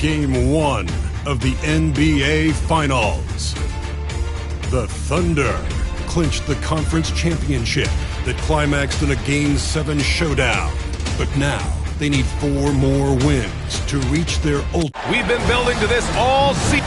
Game 1 of the NBA Finals. The Thunder clinched the conference championship that climaxed in a Game 7 showdown. But now they need 4 more wins to reach their ultimate. We've been building to this all season.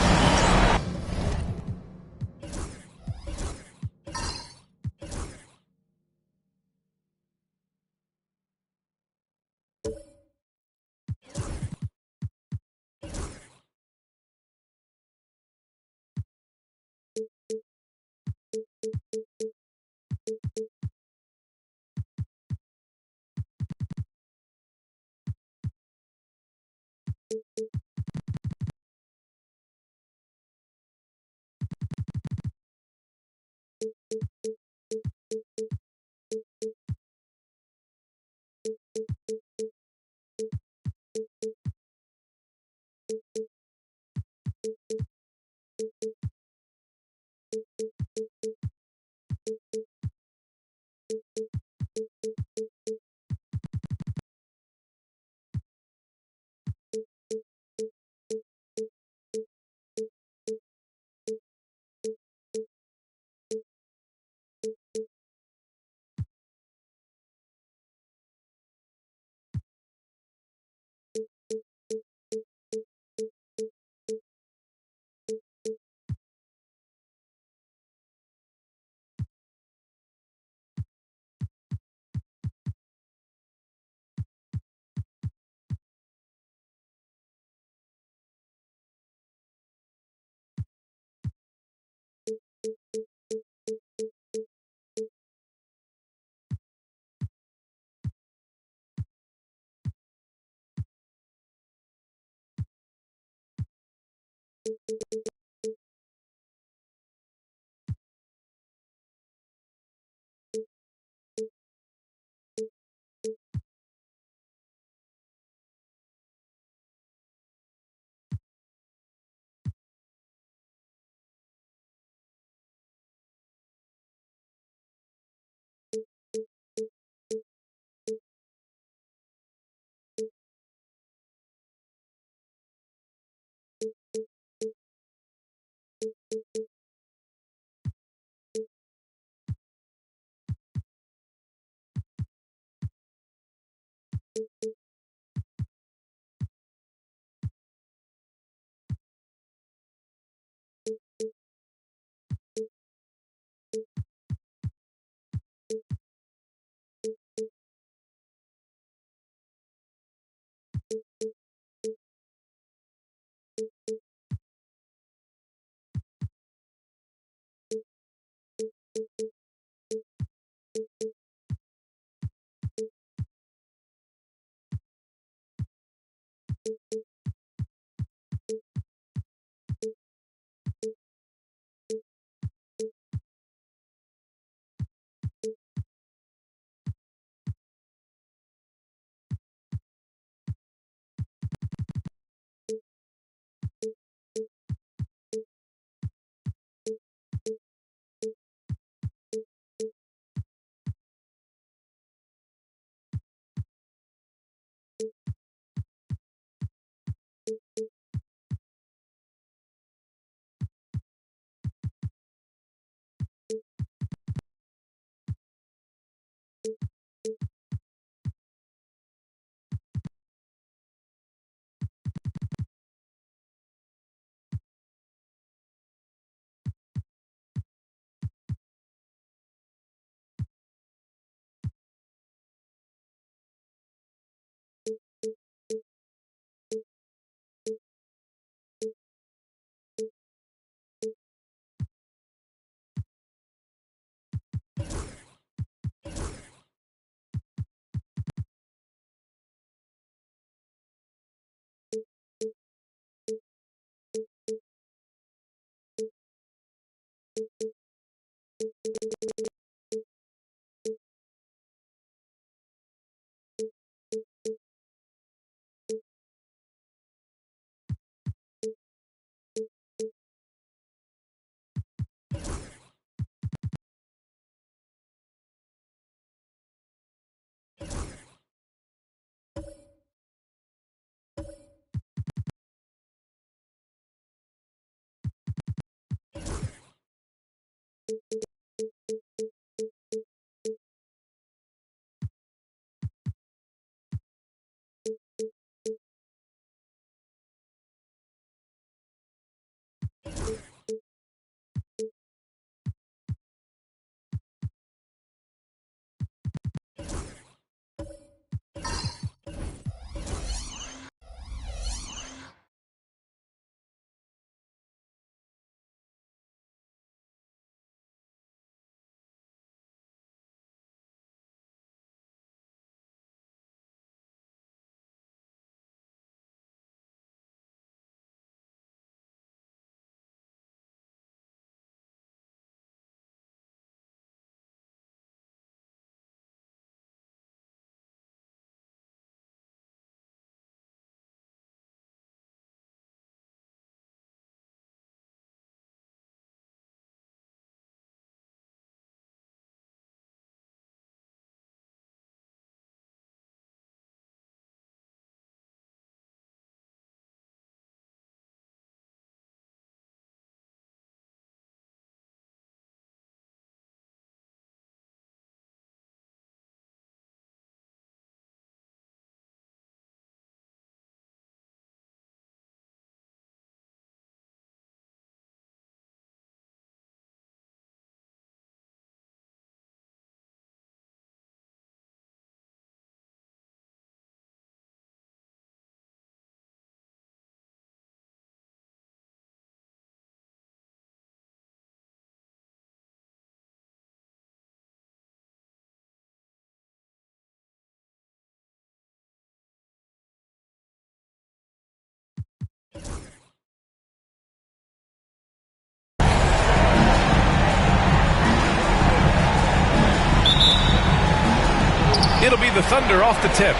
It'll be the Thunder off the tip.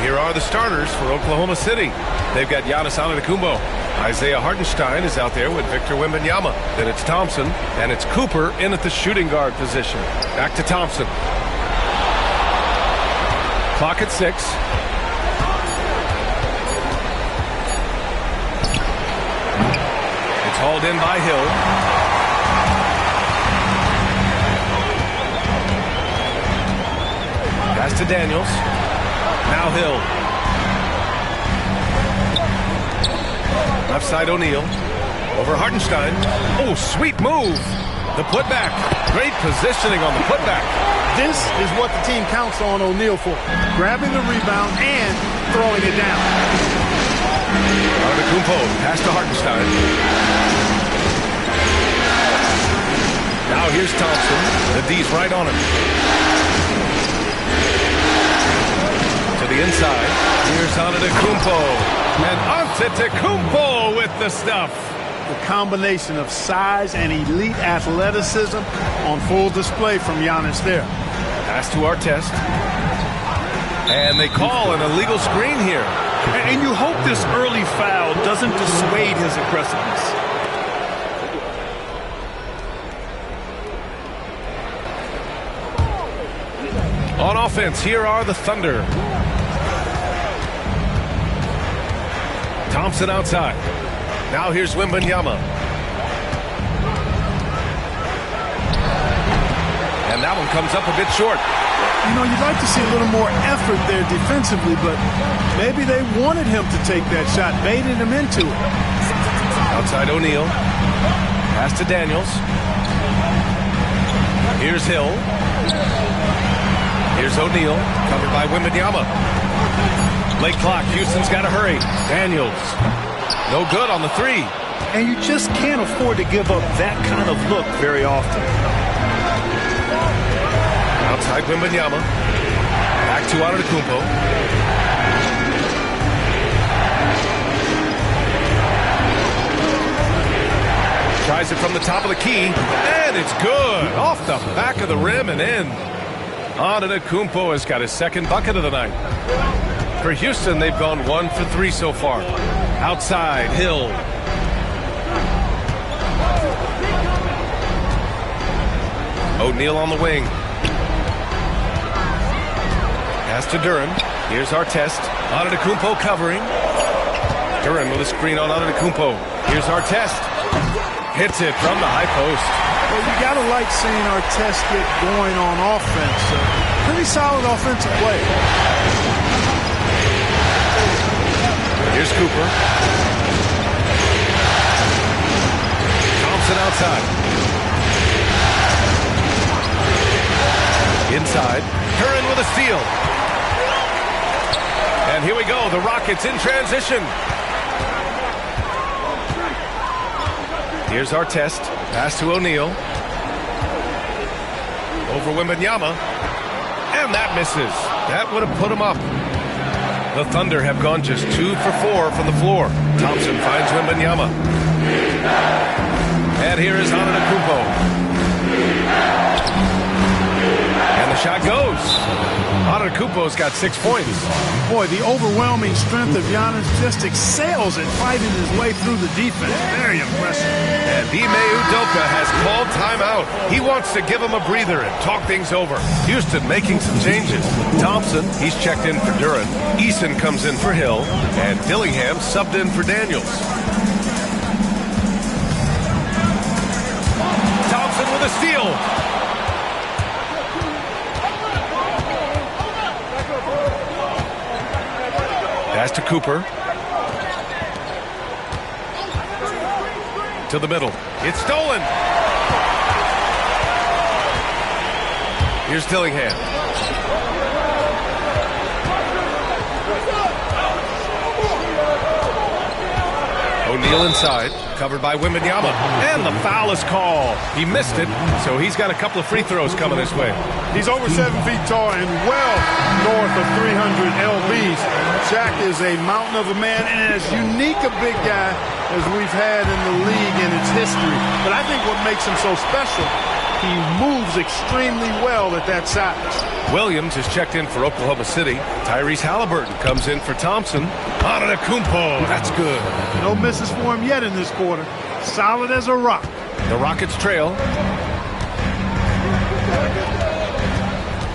Here are the starters for Oklahoma City. They've got Giannis Antetokounmpo. Isaiah Hartenstein is out there with Victor Wembanyama. Then it's Thompson, and it's Cooper in at the shooting guard position. Back to Thompson. Clock at 6. It's hauled in by Hill. Pass to Daniels. Now Hill. Left side O'Neal. Over Hartenstein. Oh, sweet move. The putback. Great positioning on the putback. This is what the team counts on O'Neal for. Grabbing the rebound and throwing it down. Antetokounmpo. Pass to Hartenstein. Now here's Thompson. The D's right on him. To the inside. Here's Antetokounmpo. And Antetokounmpo with the stuff. The combination of size and elite athleticism on full display from Giannis there. Pass to Artest. And they call an illegal screen here. And you hope this early foul doesn't dissuade his aggressiveness. On offense, here are the Thunder. Thompson outside. Now here's Wembanyama. And that one comes up a bit short. You know, you'd like to see a little more effort there defensively, but maybe they wanted him to take that shot, baited him into it. Outside O'Neal. Pass to Daniels. Here's Hill. Here's O'Neal, covered by Wembanyama. Late clock, Houston's got to hurry. Daniels, no good on the 3. And you just can't afford to give up that kind of look very often. Outside Wembanyama. Back to Antetokounmpo. Tries it from the top of the key, and it's good. Off the back of the rim and in. Antetokounmpo has got his second bucket of the night. For Houston, they've gone 1 for 3 so far. Outside, Hill. O'Neal on the wing. Pass to Duren. Here's Artest. Antetokounmpo covering. Duren with a screen on Antetokounmpo. Here's Artest. Hits it from the high post. Well, you got to like seeing Artest get going on offense. Pretty solid offensive play. Here's Cooper. Thompson outside. Inside. Duren with a steal. And here we go. The Rockets in transition. Here's Artest. Pass to O'Neal. Over Wembanyama. And that misses. That would have put him up. The Thunder have gone just 2 for 4 from the floor. Thompson finds Wembanyama. And here is Antetokounmpo. And the shot goes. Antetokounmpo's got 6 points. Boy, the overwhelming strength of Giannis just excels at fighting his way through the defense. Very impressive. And Ime Udoka has called timeout. He wants to give him a breather and talk things over. Houston making some changes. Thompson, he's checked in for Duren. Eason comes in for Hill. And Dillingham subbed in for Daniels. Thompson with a steal. Pass to Cooper. To the middle. It's stolen. Here's Dillingham. O'Neal inside. Covered by Wembanyama. And the foul is called. He missed it, so he's got a couple of free throws coming his way. He's over 7 feet tall and well north of 300 lbs. Shaq is a mountain of a man and as unique a big guy as we've had in the league in its history. But I think what makes him so special He moves extremely well at that size. Williams is checked in for Oklahoma City. Tyrese Halliburton comes in for Thompson. Antetokounmpo, that's good. No misses for him yet in this quarter. Solid as a rock. The Rockets trail.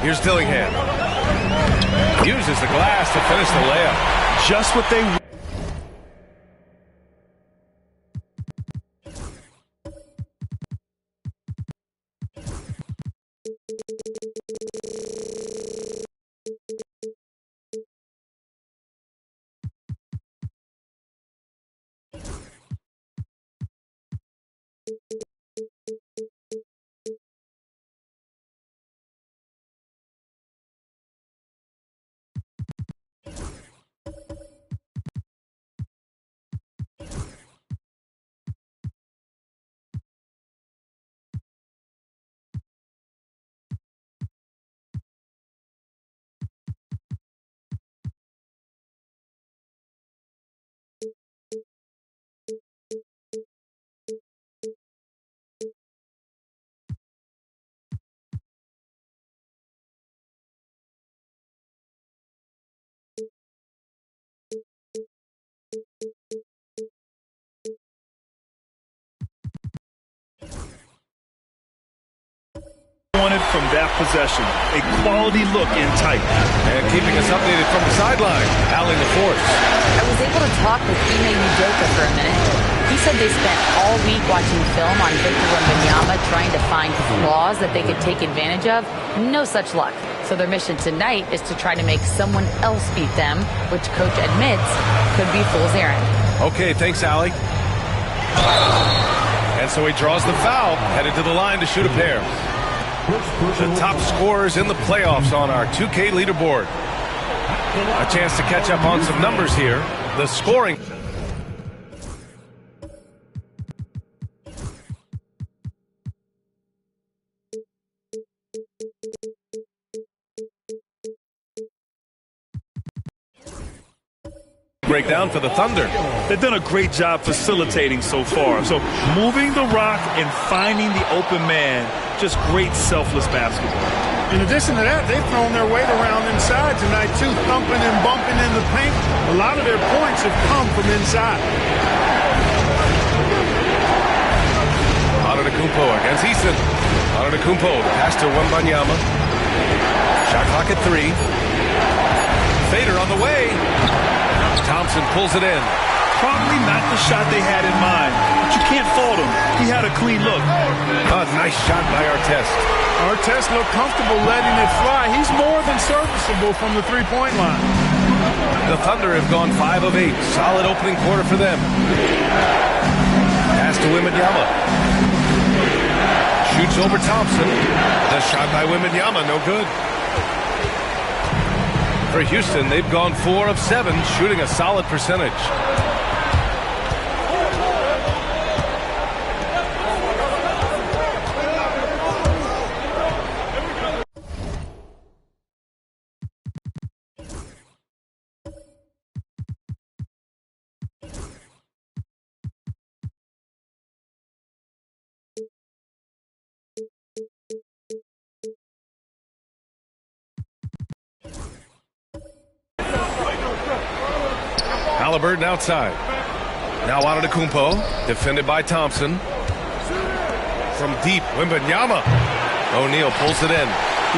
Here's Dillingham. Uses the glass to finish the layup. Just what they wanted from that possession. A quality look in tight. And keeping us updated from the sideline, Allie LaForce. I was able to talk with Ime Udoka for a minute. He said they spent all week watching film on Victor Wembanyama trying to find flaws that they could take advantage of. No such luck. So their mission tonight is to try to make someone else beat them, which coach admits could be fool's errand. Okay, thanks, Allie. And so he draws the foul, headed to the line to shoot a pair. The top scorers in the playoffs on our 2K leaderboard. A chance to catch up on some numbers here. The scoring. Breakdown for the Thunder. They've done a great job facilitating so far. So moving the rock and finding the open man, just great selfless basketball. In addition to that, they've thrown their weight around inside tonight, too, thumping and bumping in the paint. A lot of their points have come from inside. Antetokounmpo against Easton. Antetokounmpo, the pass to Wembanyama. Shot clock at 3. Fader on the way. Thompson pulls it in. Probably not the shot they had in mind, but you can't fault him. He had a clean look. A nice shot by Artest. Artest looked comfortable letting it fly. He's more than serviceable from the three-point line. The Thunder have gone 5 of 8. Solid opening quarter for them. Pass to Wembanyama. Shoots over Thompson. The shot by Wembanyama, no good. For Houston, they've gone 4 of 7, shooting a solid percentage. Halliburton outside. Now Antetokounmpo, defended by Thompson. From deep, Wembanyama. O'Neal pulls it in.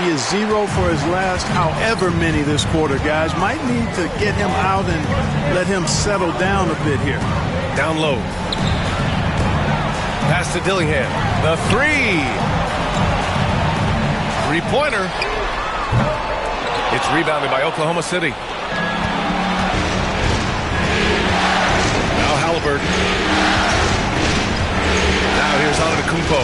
He is 0 for his last however many this quarter, guys. Might need to get him out and let him settle down a bit here. Down low. Pass to Dillingham. The 3. Three-pointer. It's rebounded by Oklahoma City. Halliburton. Now here's Antetokounmpo.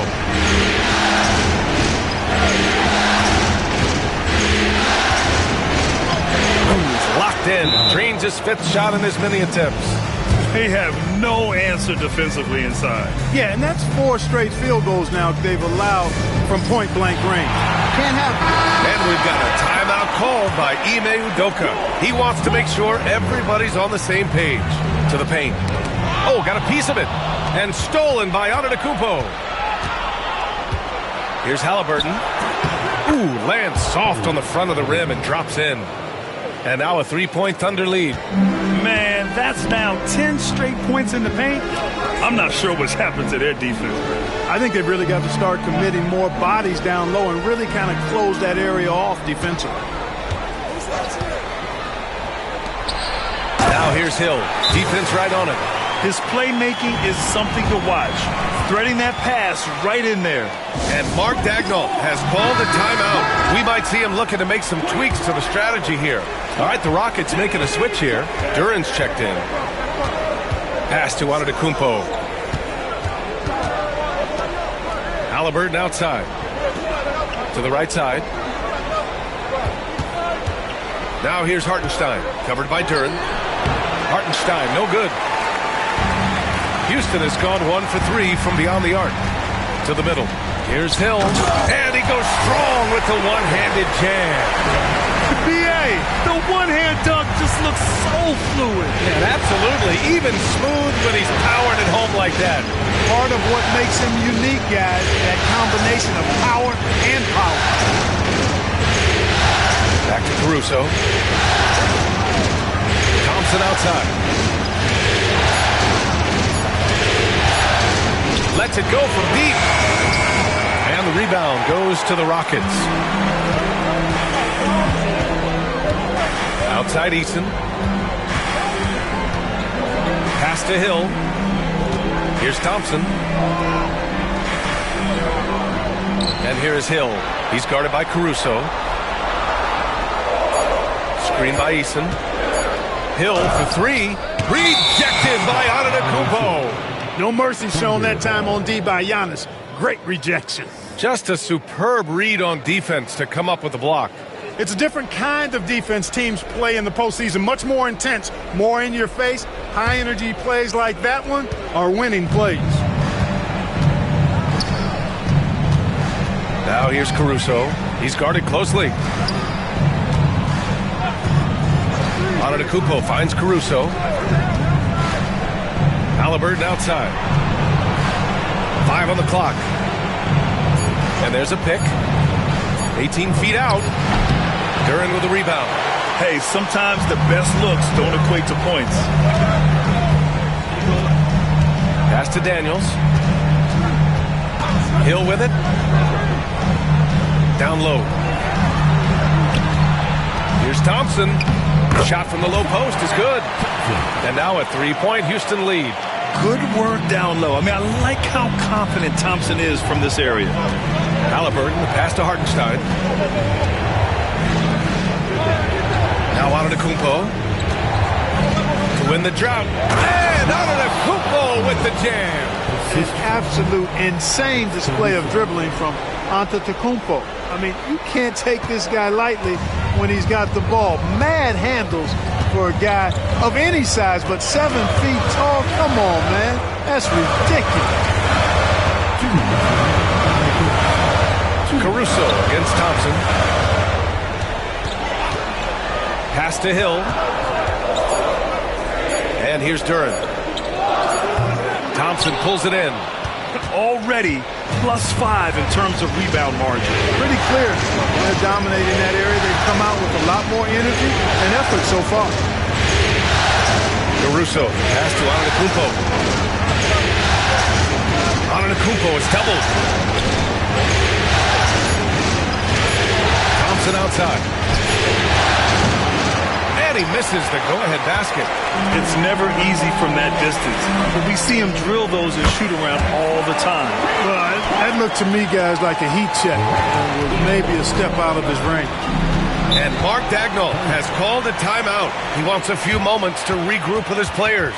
He's locked in. Drains his 5th shot in as many attempts. They have no answer defensively inside. Yeah, and that's 4 straight field goals now they've allowed from point-blank range. Can't have it. And we've got a timeout called by Ime Udoka. He wants to make sure everybody's on the same page. To the paint. Oh, got a piece of it. And stolen by Antetokounmpo. Here's Halliburton. Ooh, lands soft on the front of the rim and drops in. And now a 3-point Thunder lead. Man, that's now 10 straight points in the paint. I'm not sure what's happened to their defense. I think they've really got to start committing more bodies down low and really kind of close that area off defensively. Now here's Hill. Defense right on it. His playmaking is something to watch. Threading that pass right in there. And Mark Daigneault has called a timeout. We might see him looking to make some tweaks to the strategy here. All right, the Rockets making a switch here. Duran's checked in. Pass to Antetokounmpo. Halliburton outside. To the right side. Now here's Hartenstein. Covered by Duran. Hartenstein, no good. Houston has gone 1 for 3 from beyond the arc. To the middle. Here's Hill. And he goes strong with the one-handed jam. B.A., the one-hand dunk just looks so fluid. And absolutely. Even smooth when he's powering it home like that. Part of what makes him unique, guys, that combination of power and power. Back to Caruso. Thompson outside. Lets it go from deep. And the rebound goes to the Rockets. Outside Eason. Pass to Hill. Here's Thompson. And here is Hill. He's guarded by Caruso. Screen by Eason. Hill for 3. Rejected by Antetokounmpo. No mercy shown that time on D by Giannis. Great rejection. Just a superb read on defense to come up with the block. It's a different kind of defense teams play in the postseason. Much more intense, more in your face. High energy plays like that one are winning plays. Now here's Caruso. He's guarded closely. Antetokounmpo finds Caruso. Halliburton outside. 5 on the clock. And there's a pick. 18 feet out. Duran with the rebound. Hey, sometimes the best looks don't equate to points. Pass to Daniels. Hill with it. Down low. Here's Thompson. Shot from the low post is good. And now a 3-point Houston lead. Good work down low. I mean, I like how confident Thompson is from this area. Halliburton, the pass to Hartenstein. Now Antetokounmpo to win the drought. And Antetokounmpo with the jam. An absolute insane display of dribbling from Antetokounmpo. I mean, you can't take this guy lightly when he's got the ball. Mad handles for a guy of any size, but 7 feet tall. Come on, man. That's ridiculous. Caruso against Thompson. Pass to Hill. And here's Duran. Thompson pulls it in. Already +5 in terms of rebound margin. Pretty clear. They're dominating that area. They've come out with a lot more energy and effort so far. Caruso, pass to Antetokounmpo. Antetokounmpo is doubled. Thompson outside. And he misses the go-ahead basket. It's never easy from that distance, but we see him drill those and shoot around all the time. Well, that looked to me, guys, like a heat check. With maybe a step out of his range. And Mark Daigneault has called a timeout. He wants a few moments to regroup with his players.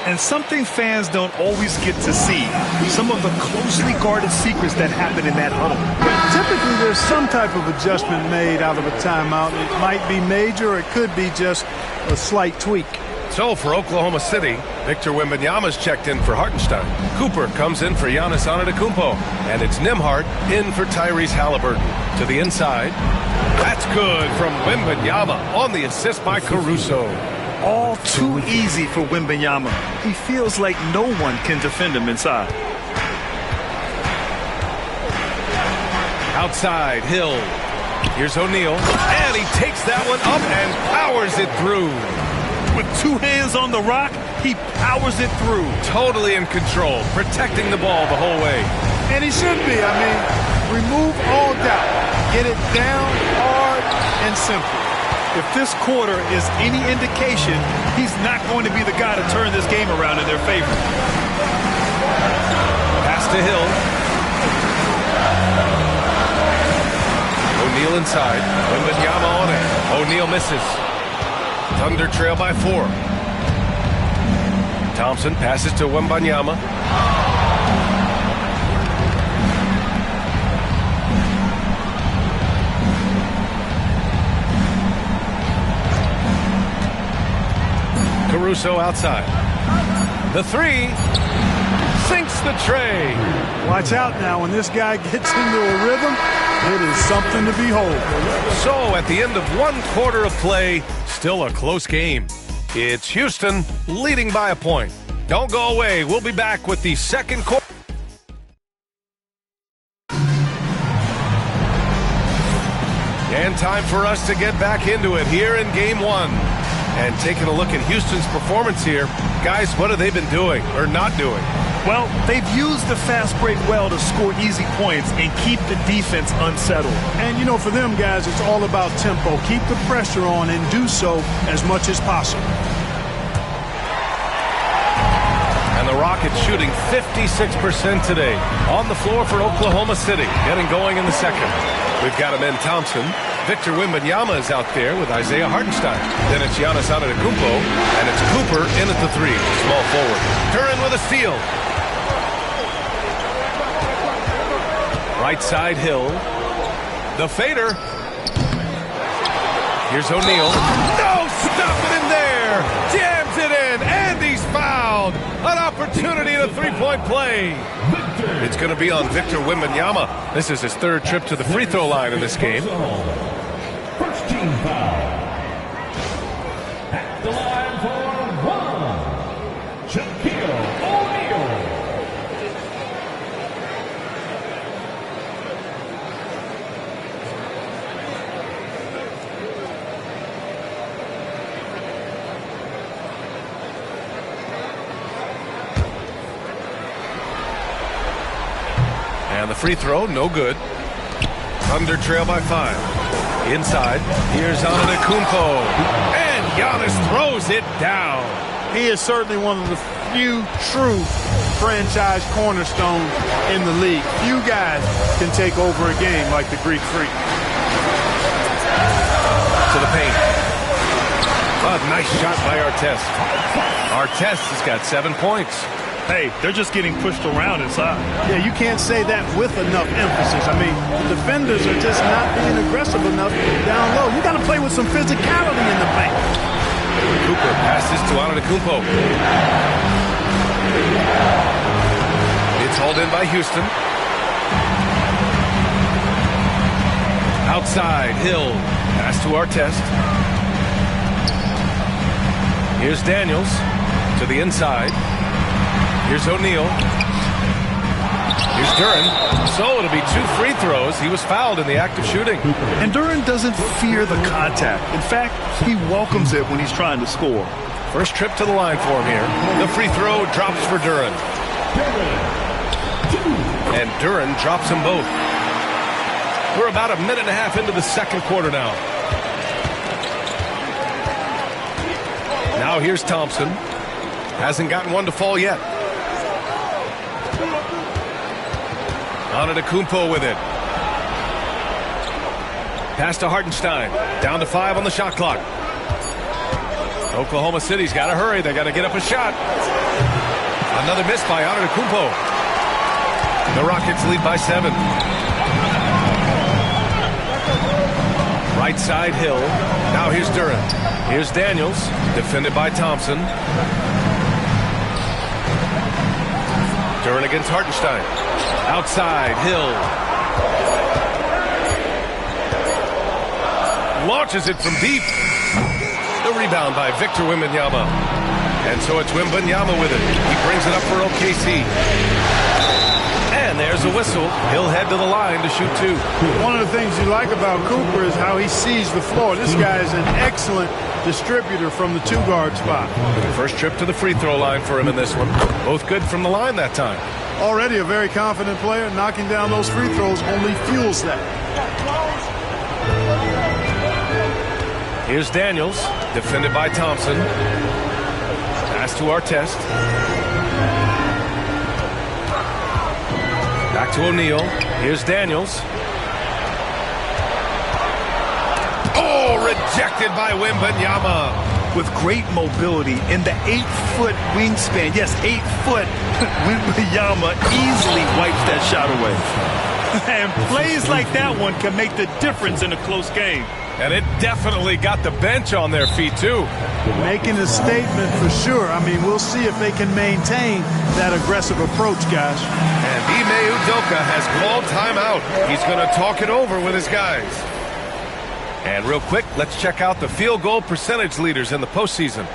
And something fans don't always get to see, some of the closely guarded secrets that happen in that huddle. Typically, there's some type of adjustment made out of a timeout. It might be major, or it could be just a slight tweak. So for Oklahoma City, Victor Wembanyama's checked in for Hartenstein. Cooper comes in for Giannis Antetokounmpo. And it's Nembhard in for Tyrese Halliburton. To the inside. That's good from Wembanyama on the assist by Caruso. All too easy for Wembanyama. He feels like no one can defend him inside. Outside, Hill. Here's O'Neal, and he takes that one up and powers it through. With two hands on the rock, he powers it through. Totally in control, protecting the ball the whole way. And he should be. I mean, remove all doubt. Get it down hard and simple. If this quarter is any indication, he's not going to be the guy to turn this game around in their favor. Pass to Hill. O'Neal inside. Wembanyama on it. O'Neal misses. Thunder trail by 4. Thompson passes to Wembanyama. Caruso outside. The 3 sinks the tray. Watch out now. When this guy gets into a rhythm, it is something to behold. So at the end of 1 quarter of play, still a close game. It's Houston leading by a point. Don't go away. We'll be back with the second quarter. And time for us to get back into it here in game 1. And taking a look at Houston's performance here, guys, what have they been doing or not doing? Well, they've used the fast break well to score easy points and keep the defense unsettled. And, you know, for them guys, it's all about tempo. Keep the pressure on and do so as much as possible. And the Rockets shooting 56% today on the floor for Oklahoma City, getting going in the second. We've got Amen Thompson. Victor Wembanyama is out there with Isaiah Hartenstein. Then it's Giannis Antetokounmpo, and it's Cooper in at the 3, small forward. Duren with a steal. Right side, Hill. The fader. Here's O'Neal. No, stop it in there. Jams it in, and he's fouled. An opportunity in a 3-point play. It's going to be on Victor Wembanyama. This is his 3rd trip to the free throw line in this game. First team foul. At the line for 1, Shaquille O'Neal. And the free throw, no good. Thunder trail by 5. Inside, here's Antetokounmpo. And Giannis throws it down. He is certainly one of the few true franchise cornerstones in the league. Few guys can take over a game like the Greek Freak. To the paint. A nice shot by Artest. Artest has got 7 points. Hey, they're just getting pushed around inside. Yeah, you can't say that with enough emphasis. I mean, the defenders are just not being aggressive enough down low. You got to play with some physicality in the paint. Cooper passes to Antetokounmpo. It's hauled in by Houston. Outside, Hill. Pass to Artest. Here's Daniels to the inside. Here's O'Neal. Here's Duren. So it'll be 2 free throws. He was fouled in the act of shooting. And Duren doesn't fear the contact. In fact, he welcomes it when he's trying to score. First trip to the line for him here. The free throw drops for Duren. And Duren drops them both. We're about 1.5 minutes into the second quarter now. Now here's Thompson. Hasn't gotten one to fall yet. Antetokounmpo with it. Pass to Hartenstein. Down to 5 on the shot clock. Oklahoma City's got to hurry. They got to get up a shot. Another miss by Antetokounmpo. The Rockets lead by 7. Right side, Hill. Now here's Duren. Here's Daniels. Defended by Thompson. Duren against Hartenstein. Outside, Hill. Launches it from deep. The rebound by Victor Wembanyama. And so it's Wembanyama with it. He brings it up for OKC. And there's a whistle. He'll head to the line to shoot 2. One of the things you like about Cooper is how he sees the floor. This guy is an excellent distributor from the 2-guard spot. First trip to the free throw line for him in this one. Both good from the line that time. Already a very confident player. Knocking down those free throws only fuels that. Here's Daniels, defended by Thompson. Pass to Artest. Back to O'Neal. Here's Daniels. Oh, rejected by Wembanyama. With great mobility in the 8-foot wingspan. Yes, 8 foot. Wembanyama easily wipes that shot away. And plays like that one can make the difference in a close game. And it definitely got the bench on their feet, too. Making a statement for sure. I mean, we'll see if they can maintain that aggressive approach, guys. And Ime Udoka has called timeout. He's going to talk it over with his guys. And real quick, let's check out the field goal percentage leaders in the postseason.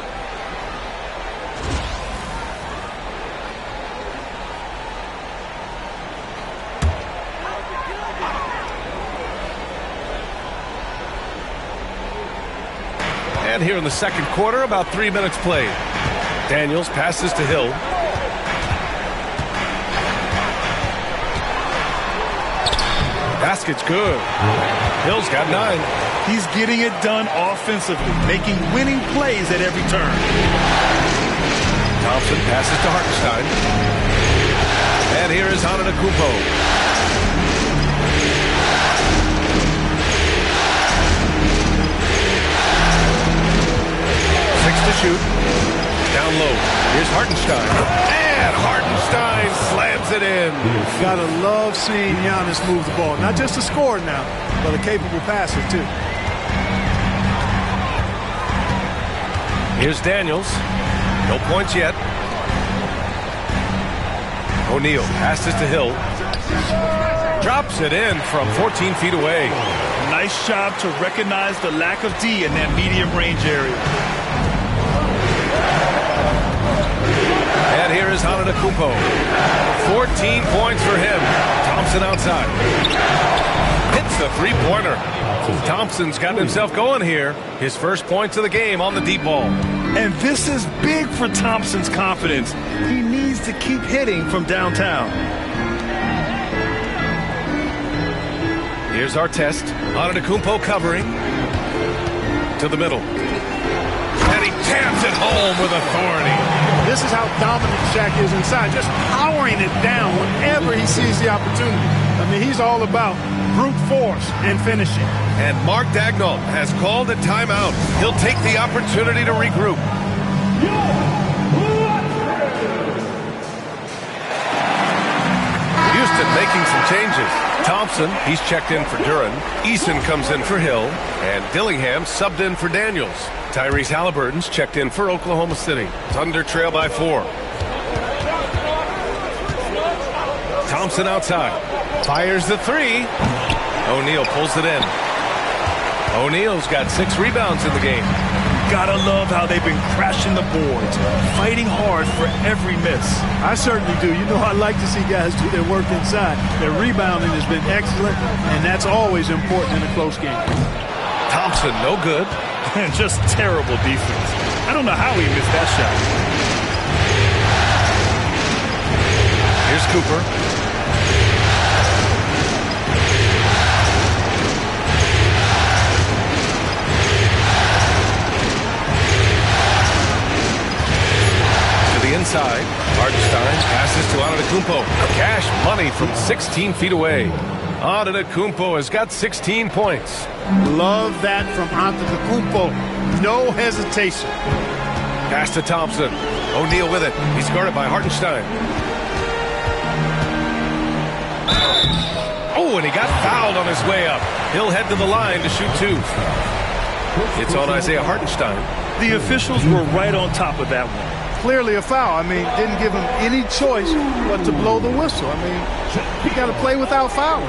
And here in the second quarter, about 3 minutes played. Daniels passes to Hill. Basket's good. Hill's got 9. He's getting it done offensively, making winning plays at every turn. Thompson passes to Hartenstein. And here is Antetokounmpo. 6 to shoot. Down low. Here's Hartenstein. And Hartenstein slams it in. Gotta love seeing Giannis move the ball. Not just a scorer now, but a capable passer, too. Here's Daniels. No points yet. O'Neal passes to Hill. Drops it in from 14 feet away. Nice job to recognize the lack of D in that medium range area. And here is Antetokounmpo. 14 points for him. Thompson outside. Hits the three-pointer. Thompson's got himself going here. His first points of the game on the deep ball. And this is big for Thompson's confidence. He needs to keep hitting from downtown. Here's Artest. Antetokounmpo covering. To the middle. And he jams it home with authority. This is how dominant Shaq is inside, just powering it down whenever he sees the opportunity. I mean, he's all about brute force and finishing. And Mark Daigneault has called a timeout. He'll take the opportunity to regroup. Houston making some changes. Thompson, he's checked in for Duren. Eason comes in for Hill. And Dillingham subbed in for Daniels. Tyrese Halliburton's checked in for Oklahoma City. Thunder trail by 4. Thompson outside. Fires the 3. O'Neal pulls it in. O'Neal's got 6 rebounds in the game. Gotta love how they've been crashing the boards, fighting hard for every miss. I certainly do. You know, I like to see guys do their work inside. Their rebounding has been excellent, and that's always important in a close game. Thompson, no good. Just terrible defense. I don't know how he missed that shot. Here's Cooper. To the inside. Hartenstein passes to Antetokounmpo. Cash money from 16 feet away. Antetokounmpo has got 16 points. Love that from Antetokounmpo. No hesitation. Pass to Thompson. O'Neal with it. He's guarded by Hartenstein. Oh, and he got fouled on his way up. He'll head to the line to shoot 2. It's on Isaiah Hartenstein. The officials were right on top of that one. Clearly a foul. I mean, didn't give him any choice but to blow the whistle. I mean, you got to play without fouling.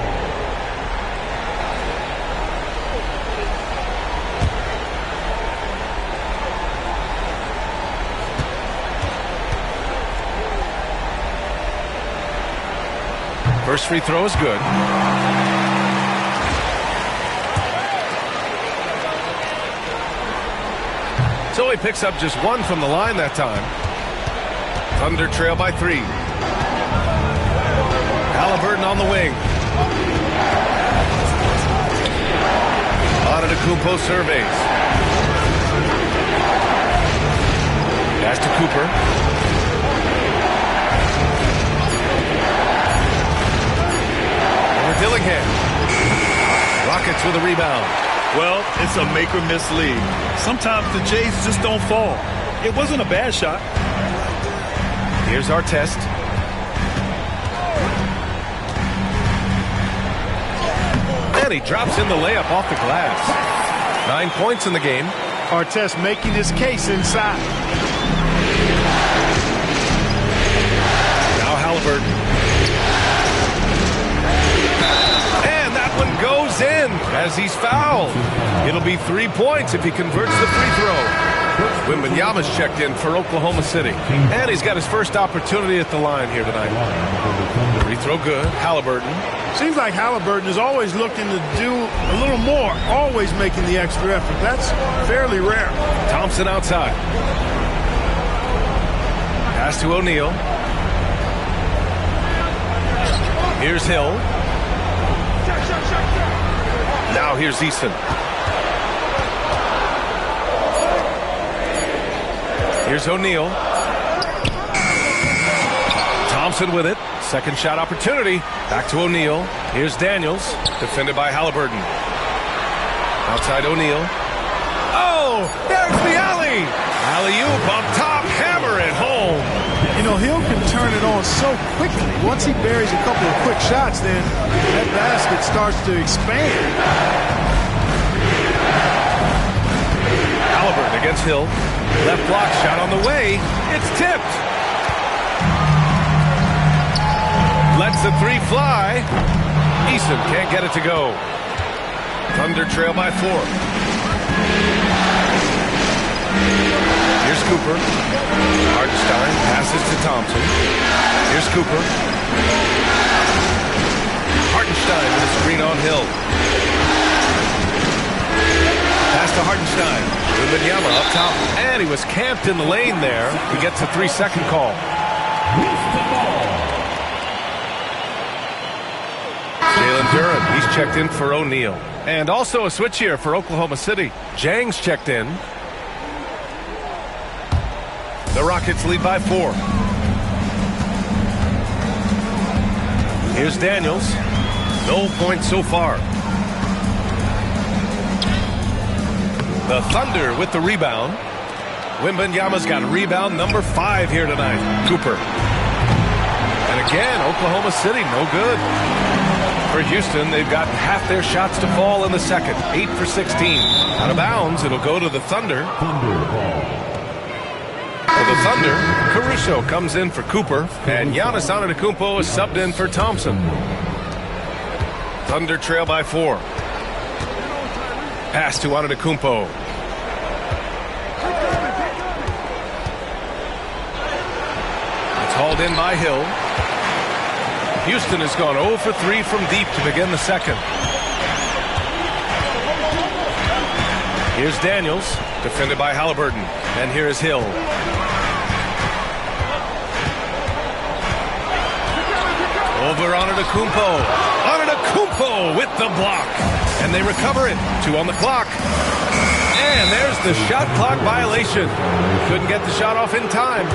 First free throw is good. So he picks up just one from the line that time. Thunder trail by 3. Haliburton on the wing. Antetokounmpo surveys. Pass to Cooper. Over Dillingham. Rockets with a rebound. Well, it's a make or miss league. Sometimes the Jays just don't fall. It wasn't a bad shot. Here's our test. And he drops in the layup off the glass. 9 points in the game. Artest making his case inside. Now Haliburton. And that one goes in as he's fouled. It'll be 3 points if he converts the free throw. Wembanyama's checked in for Oklahoma City. And he's got his first opportunity at the line here tonight. Free throw good. Haliburton. Seems like Haliburton is always looking to do a little more, always making the extra effort. That's fairly rare. Thompson outside. Pass to O'Neal. Here's Hill. Now here's Easton. Here's O'Neal. Thompson with it. Second shot opportunity. Back to O'Neal. Here's Daniels. Defended by Haliburton. Outside O'Neal. Oh, there's the alley. Alley-oop up top. Hammer it home. You know, Hill can turn it on so quickly. Once he buries a couple of quick shots, then that basket starts to expand. Haliburton against Hill. Left block shot on the way. It's tipped. Lets the 3 fly. Easton can't get it to go. Thunder trail by 4. Here's Cooper. Hartenstein passes to Thompson. Here's Cooper. Hartenstein with a screen on Hill. Pass to Hartenstein. Wembanyama up top. And he was camped in the lane there. He gets a 3-second call. Jalen Duren, he's checked in for O'Neal. And also a switch here for Oklahoma City. Jang's checked in. The Rockets lead by 4. Here's Daniels. No points so far. The Thunder with the rebound. Wembanyama's got rebound number 5 here tonight. Cooper. And again, Oklahoma City, no good. For Houston, they've gotten half their shots to fall in the second. 8 for 16. Out of bounds, it'll go to the Thunder. For the Thunder, Caruso comes in for Cooper, and Giannis Antetokounmpo is subbed in for Thompson. Thunder trail by 4. Pass to Antetokounmpo. It's hauled in by Hill. Houston has gone 0 for 3 from deep to begin the second. Here's Daniels, defended by Haliburton. And here's Hill. Over Antetokounmpo. Antetokounmpo with the block. And they recover it. 2 on the clock. And there's the shot clock violation. Couldn't get the shot off in time.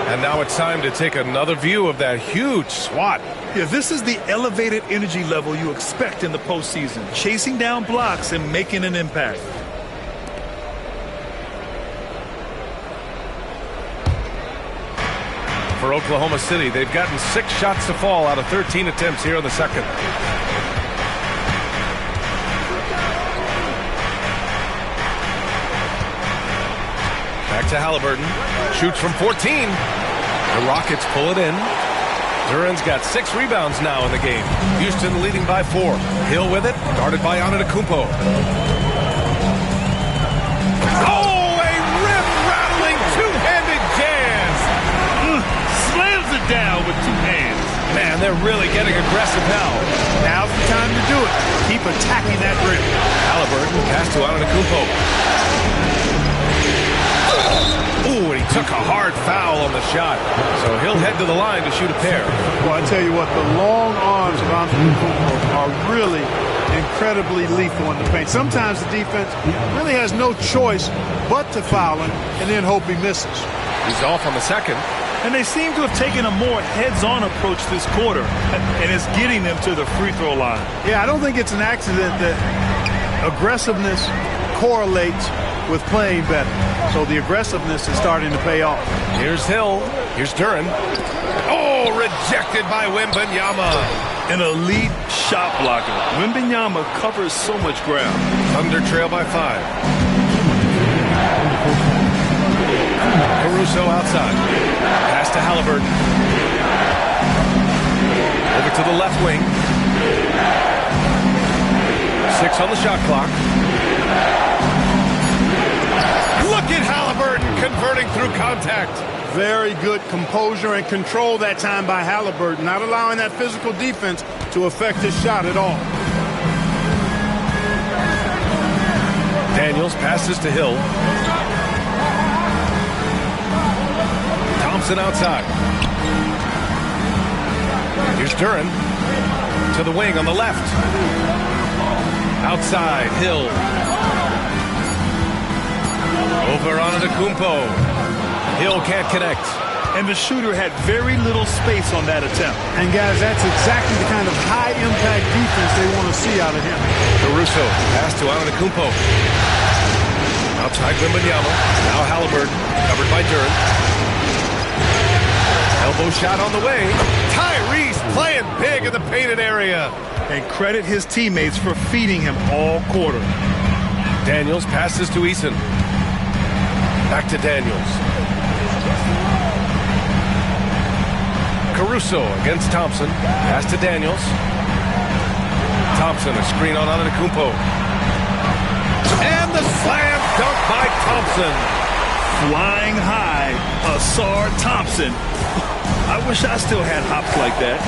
And now it's time to take another view of that huge swat. Yeah, this is the elevated energy level you expect in the postseason. Chasing down blocks and making an impact. For Oklahoma City, they've gotten 6 shots to fall out of 13 attempts here in the second. Back to Haliburton. Shoots from 14. The Rockets pull it in. Duren's got 6 rebounds now in the game. Houston leading by 4. Hill with it. Guarded by Antetokounmpo. Oh, a rim-rattling two-handed jam. Slams it down with 2 hands. Man, they're really getting aggressive now. Now's the time to do it. Keep attacking that rim. Halliburton pass to Antetokounmpo. Ooh, and he took a hard foul on the shot. So he'll head to the line to shoot a pair. Well, I tell you what, the long arms of Antetokounmpo are really incredibly lethal in the paint. Sometimes the defense really has no choice but to foul him and then hope he misses. He's off on the second. And they seem to have taken a more heads-on approach this quarter, and it's getting them to the free throw line. Yeah, I don't think it's an accident that aggressiveness correlates with playing better. So the aggressiveness is starting to pay off. Here's Hill. Here's Duren. Oh, rejected by Wembanyama. An elite shot blocker. Wembanyama covers so much ground. Thunder trail by 5. Caruso outside. Pass to Halliburton. Over to the left wing. 6 on the shot clock. Look at Halliburton converting through contact. Very good composure and control that time by Halliburton, not allowing that physical defense to affect his shot at all. Daniels passes to Hill. Thompson outside. Here's Duren to the wing on the left. Outside, Hill. Over on Antetokounmpo. Hill can't connect. And the shooter had very little space on that attempt. And guys, that's exactly the kind of high-impact defense they want to see out of him. Caruso pass to Antetokounmpo. Outside Wembanyama. Now Halliburton covered by Duren. Elbow shot on the way. Tyrese playing big in the painted area. And credit his teammates for feeding him all quarter. Daniels passes to Eason. Back to Daniels. Caruso against Thompson. Pass to Daniels. Thompson, a screen on Antetokounmpo. And the slam dunk by Thompson. Flying high, Ausar Thompson. I wish I still had hops like that.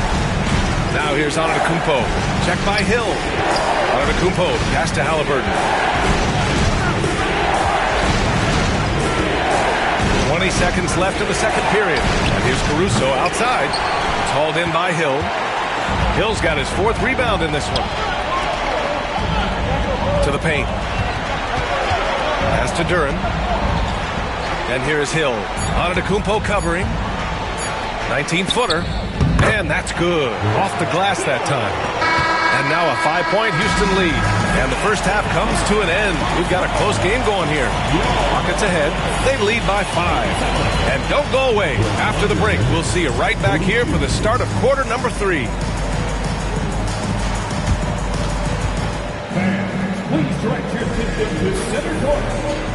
Now here's Antetokounmpo. Check by Hill. Antetokounmpo, pass to Halliburton. 20 seconds left in the second period. And here's Caruso outside. It's hauled in by Hill. Hill's got his 4th rebound in this one. To the paint. Pass to Duren. And here's Hill. Antetokounmpo covering. 19-footer. And that's good. Off the glass that time. And now a 5-point Houston lead. And the first half comes to an end. We've got a close game going here. Rockets ahead. They lead by 5. And don't go away. After the break, we'll see you right back here for the start of quarter number 3. Fans, please direct your attention to center court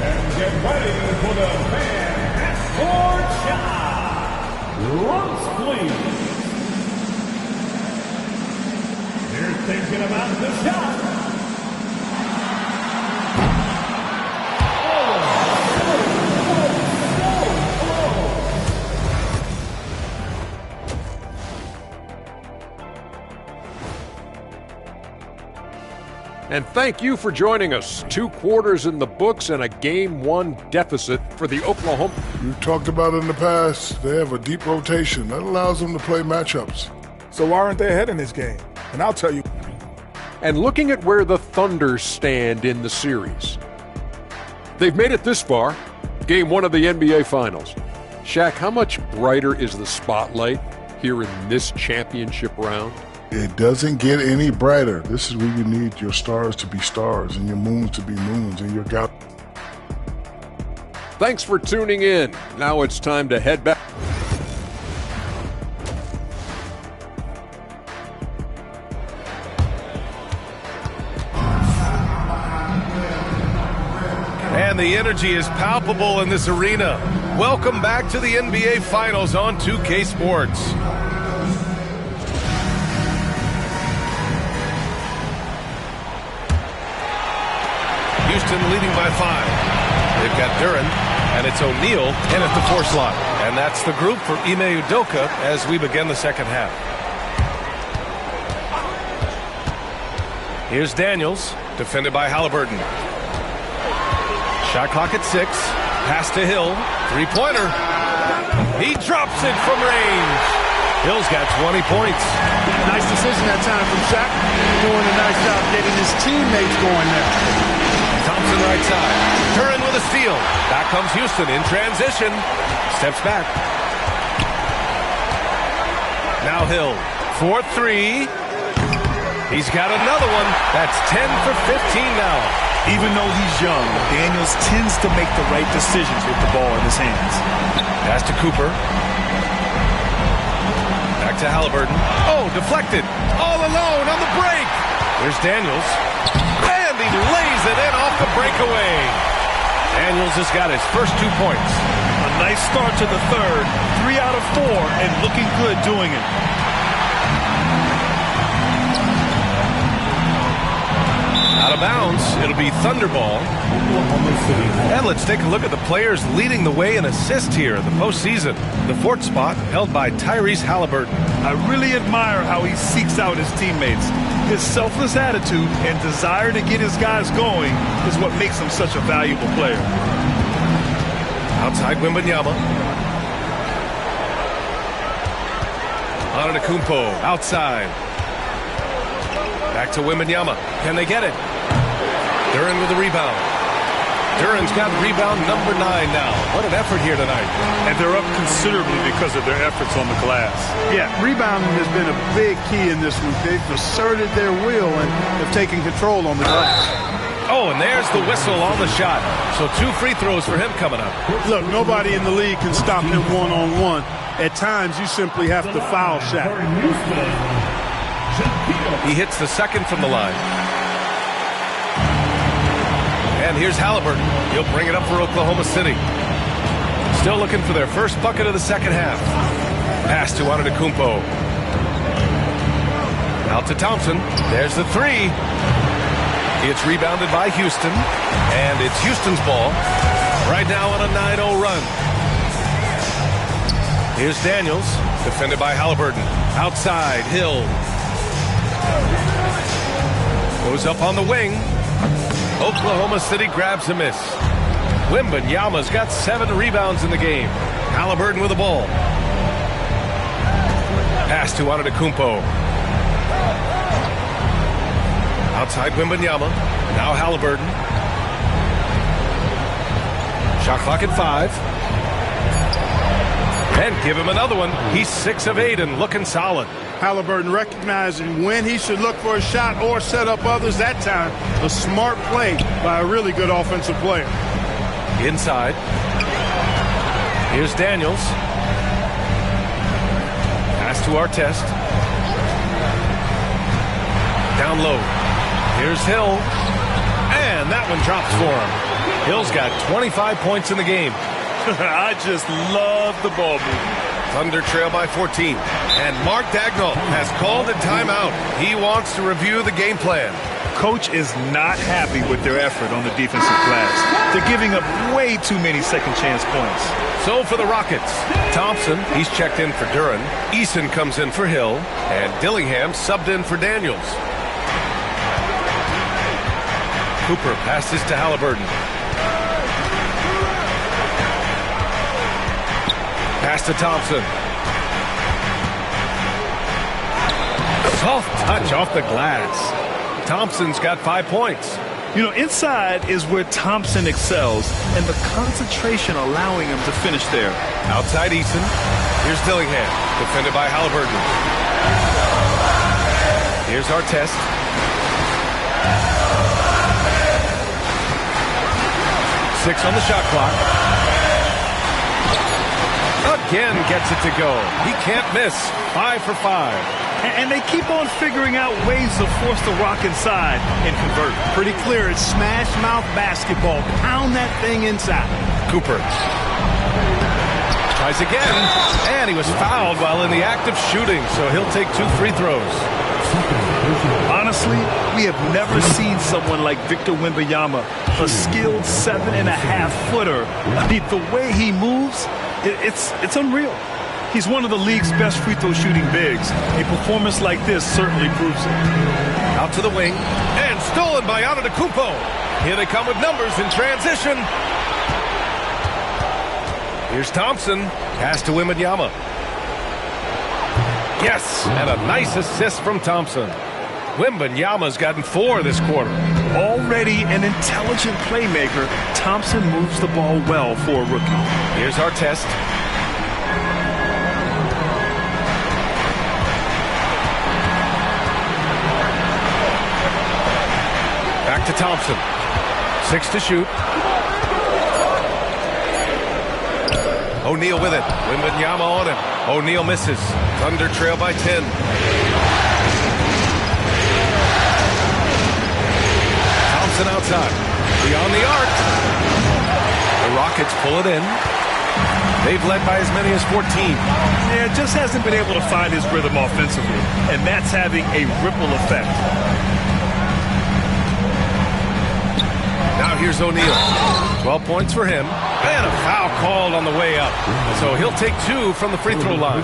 and get ready for the fan half-court shot. Runs, please. They're thinking about the shot. And thank you for joining us. 2 quarters in the books and a Game 1 deficit for the Oklahoma. We've talked about it in the past. They have a deep rotation. That allows them to play matchups. So why aren't they ahead in this game? And I'll tell you. And looking at where the Thunder stand in the series. They've made it this far. Game 1 of the NBA Finals. Shaq, how much brighter is the spotlight here in this championship round? It doesn't get any brighter. This is where you need your stars to be stars and your moons to be moons and your God. Thanks for tuning in. Now it's time to head back. And the energy is palpable in this arena. Welcome back to the NBA Finals on 2K Sports. Houston leading by 5. They've got Duren, and it's O'Neal in at the 4 slot. And that's the group for Ime Udoka as we begin the second half. Here's Daniels, defended by Halliburton. Shot clock at 6. Pass to Hill. Three-pointer. He drops it from range. Hill's got 20 points. Nice decision that time from Shaq. Doing a nice job getting his teammates going there. Thompson right side. Duren with a steal. Back comes Houston in transition. Steps back. Now Hill. 4-3. He's got another one. That's 10 for 15 now. Even though he's young, Daniels tends to make the right decisions with the ball in his hands. Pass to Cooper. Back to Halliburton. Oh, deflected. All alone on the break. Here's Daniels. And he lays it in off the breakaway. Daniels has got his first 2 points. A nice start to the third. 3 out of 4 and looking good doing it. Out of bounds, it'll be Thunderball. And let's take a look at the players leading the way in assists here in the postseason. The 4th spot held by Tyrese Halliburton. I really admire how he seeks out his teammates. His selfless attitude and desire to get his guys going is what makes him such a valuable player. Outside Wembanyama. Antetokounmpo outside. Back to Wembanyama. Can they get it? Duren with the rebound. Duren's got rebound number 9 now. What an effort here tonight. And they're up considerably because of their efforts on the glass. Yeah, rebounding has been a big key in this one. They've asserted their will and have taken control on the glass. Oh, and there's the whistle on the shot. So 2 free throws for him coming up. Look, nobody in the league can stop him one-on-one. At times, you simply have to foul Shaq. He hits the second from the line. And here's Halliburton. He'll bring it up for Oklahoma City. Still looking for their first bucket of the second half. Pass to Antetokounmpo. Out to Thompson. There's the 3. It's rebounded by Houston. And it's Houston's ball. Right now on a 9-0 run. Here's Daniels. Defended by Halliburton. Outside, Hill. Goes up on the wing. Oklahoma City grabs a miss. Wembanyama's got 7 rebounds in the game. Halliburton with the ball. Pass to Antetokounmpo. Outside Wembanyama. Now Halliburton. Shot clock at 5. And give him another one. He's 6 of 8 and looking solid. Halliburton recognizing when he should look for a shot or set up others. That time, a smart play by a really good offensive player. Inside. Here's Daniels. Pass to Artest. Down low. Here's Hill. And that one drops for him. Hill's got 25 points in the game. I just love the ball movement. Thunder trail by 14. And Mark Dagnall has called a timeout. He wants to review the game plan. Coach is not happy with their effort on the defensive glass. They're giving up way too many second chance points. So for the Rockets, Thompson, he's checked in for Duren. Eason comes in for Hill. And Dillingham subbed in for Daniels. Cooper passes to Halliburton. Pass to Thompson. Soft touch off the glass. Thompson's got 5 points. You know, inside is where Thompson excels, and the concentration allowing him to finish there. Outside Eason. Here's Dillingham, defended by Halliburton. Here's Artest. Six on the shot clock. Again gets it to go. He can't miss. 5 for 5. And they keep on figuring out ways to force the Rock inside and convert. Pretty clear. It's smash mouth basketball. Pound that thing inside. Cooper tries again. And he was fouled while in the act of shooting, so he'll take 2 free throws. Honestly, we have never seen someone like Victor Wembanyama, a skilled 7.5-footer. I mean, the way he moves, it's unreal. He's one of the league's best free throw shooting bigs. A performance like this certainly proves it. Out to the wing, stolen by Antetokounmpo. Here they come with numbers in transition. Here's Thompson. Pass to Wembanyama. Yes, and a nice assist from Thompson. Wembanyama's gotten 4 this quarter. Already an intelligent playmaker, Thompson moves the ball well for a rookie. Here's Artest. Back to Thompson. 6 to shoot. O'Neal with it. Wembanyama on him. O'Neal misses. Thunder trail by 10. Thompson outside. Beyond the arc. The Rockets pull it in. They've led by as many as 14. Yeah, just hasn't been able to find his rhythm offensively, and that's having a ripple effect. Now here's O'Neal. 12 points for him. And a foul called on the way up. So he'll take 2 from the free throw line.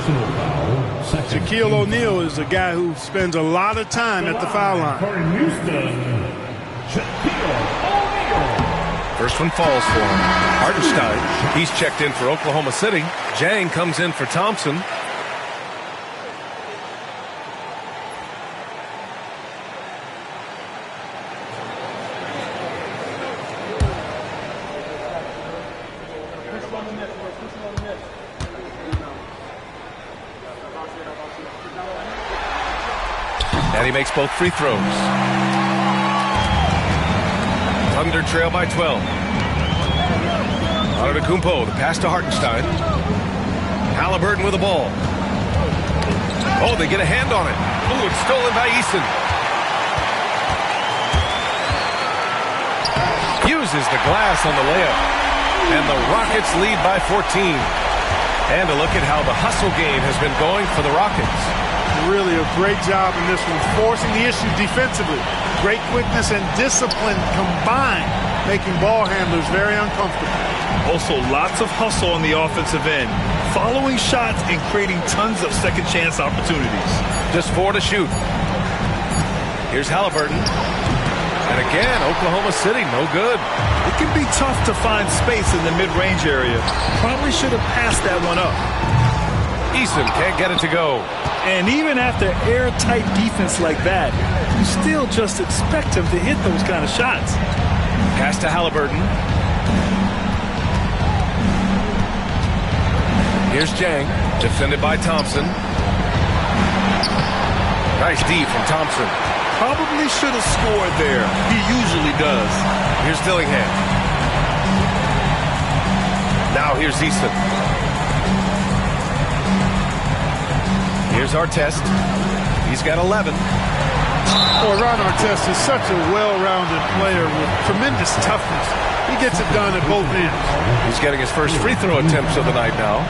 Shaquille O'Neal is a guy who spends a lot of time at the foul line. First one falls for him. Hartenstein, he's checked in for Oklahoma City. Jang comes in for Thompson. And he makes both free throws. Thunder trail by 12. Antetokounmpo, the pass to Hartenstein. Halliburton with the ball. Oh, they get a hand on it. Ooh, it's stolen by Eason. Uses the glass on the layup. And the Rockets lead by 14. And a look at how the hustle game has been going for the Rockets. Really a great job in this one, forcing the issue defensively. Great quickness and discipline combined, making ball handlers very uncomfortable. Also, lots of hustle on the offensive end, following shots and creating tons of second chance opportunities. Just 4 to shoot. Here's Halliburton. And again, Oklahoma City, no good. It can be tough to find space in the mid-range area. Probably should have passed that one up. Eason can't get it to go. And even after airtight defense like that, you still just expect him to hit those kind of shots. Pass to Halliburton. Here's Jang, defended by Thompson. Nice D from Thompson. Probably should have scored there. He usually does. Here's Dillingham. Now here's Eason. Here's Artest. He's got 11. Boy, Ron Artest is such a well-rounded player with tremendous toughness. He gets it done at both ends. He's getting his first free throw attempts of the night now.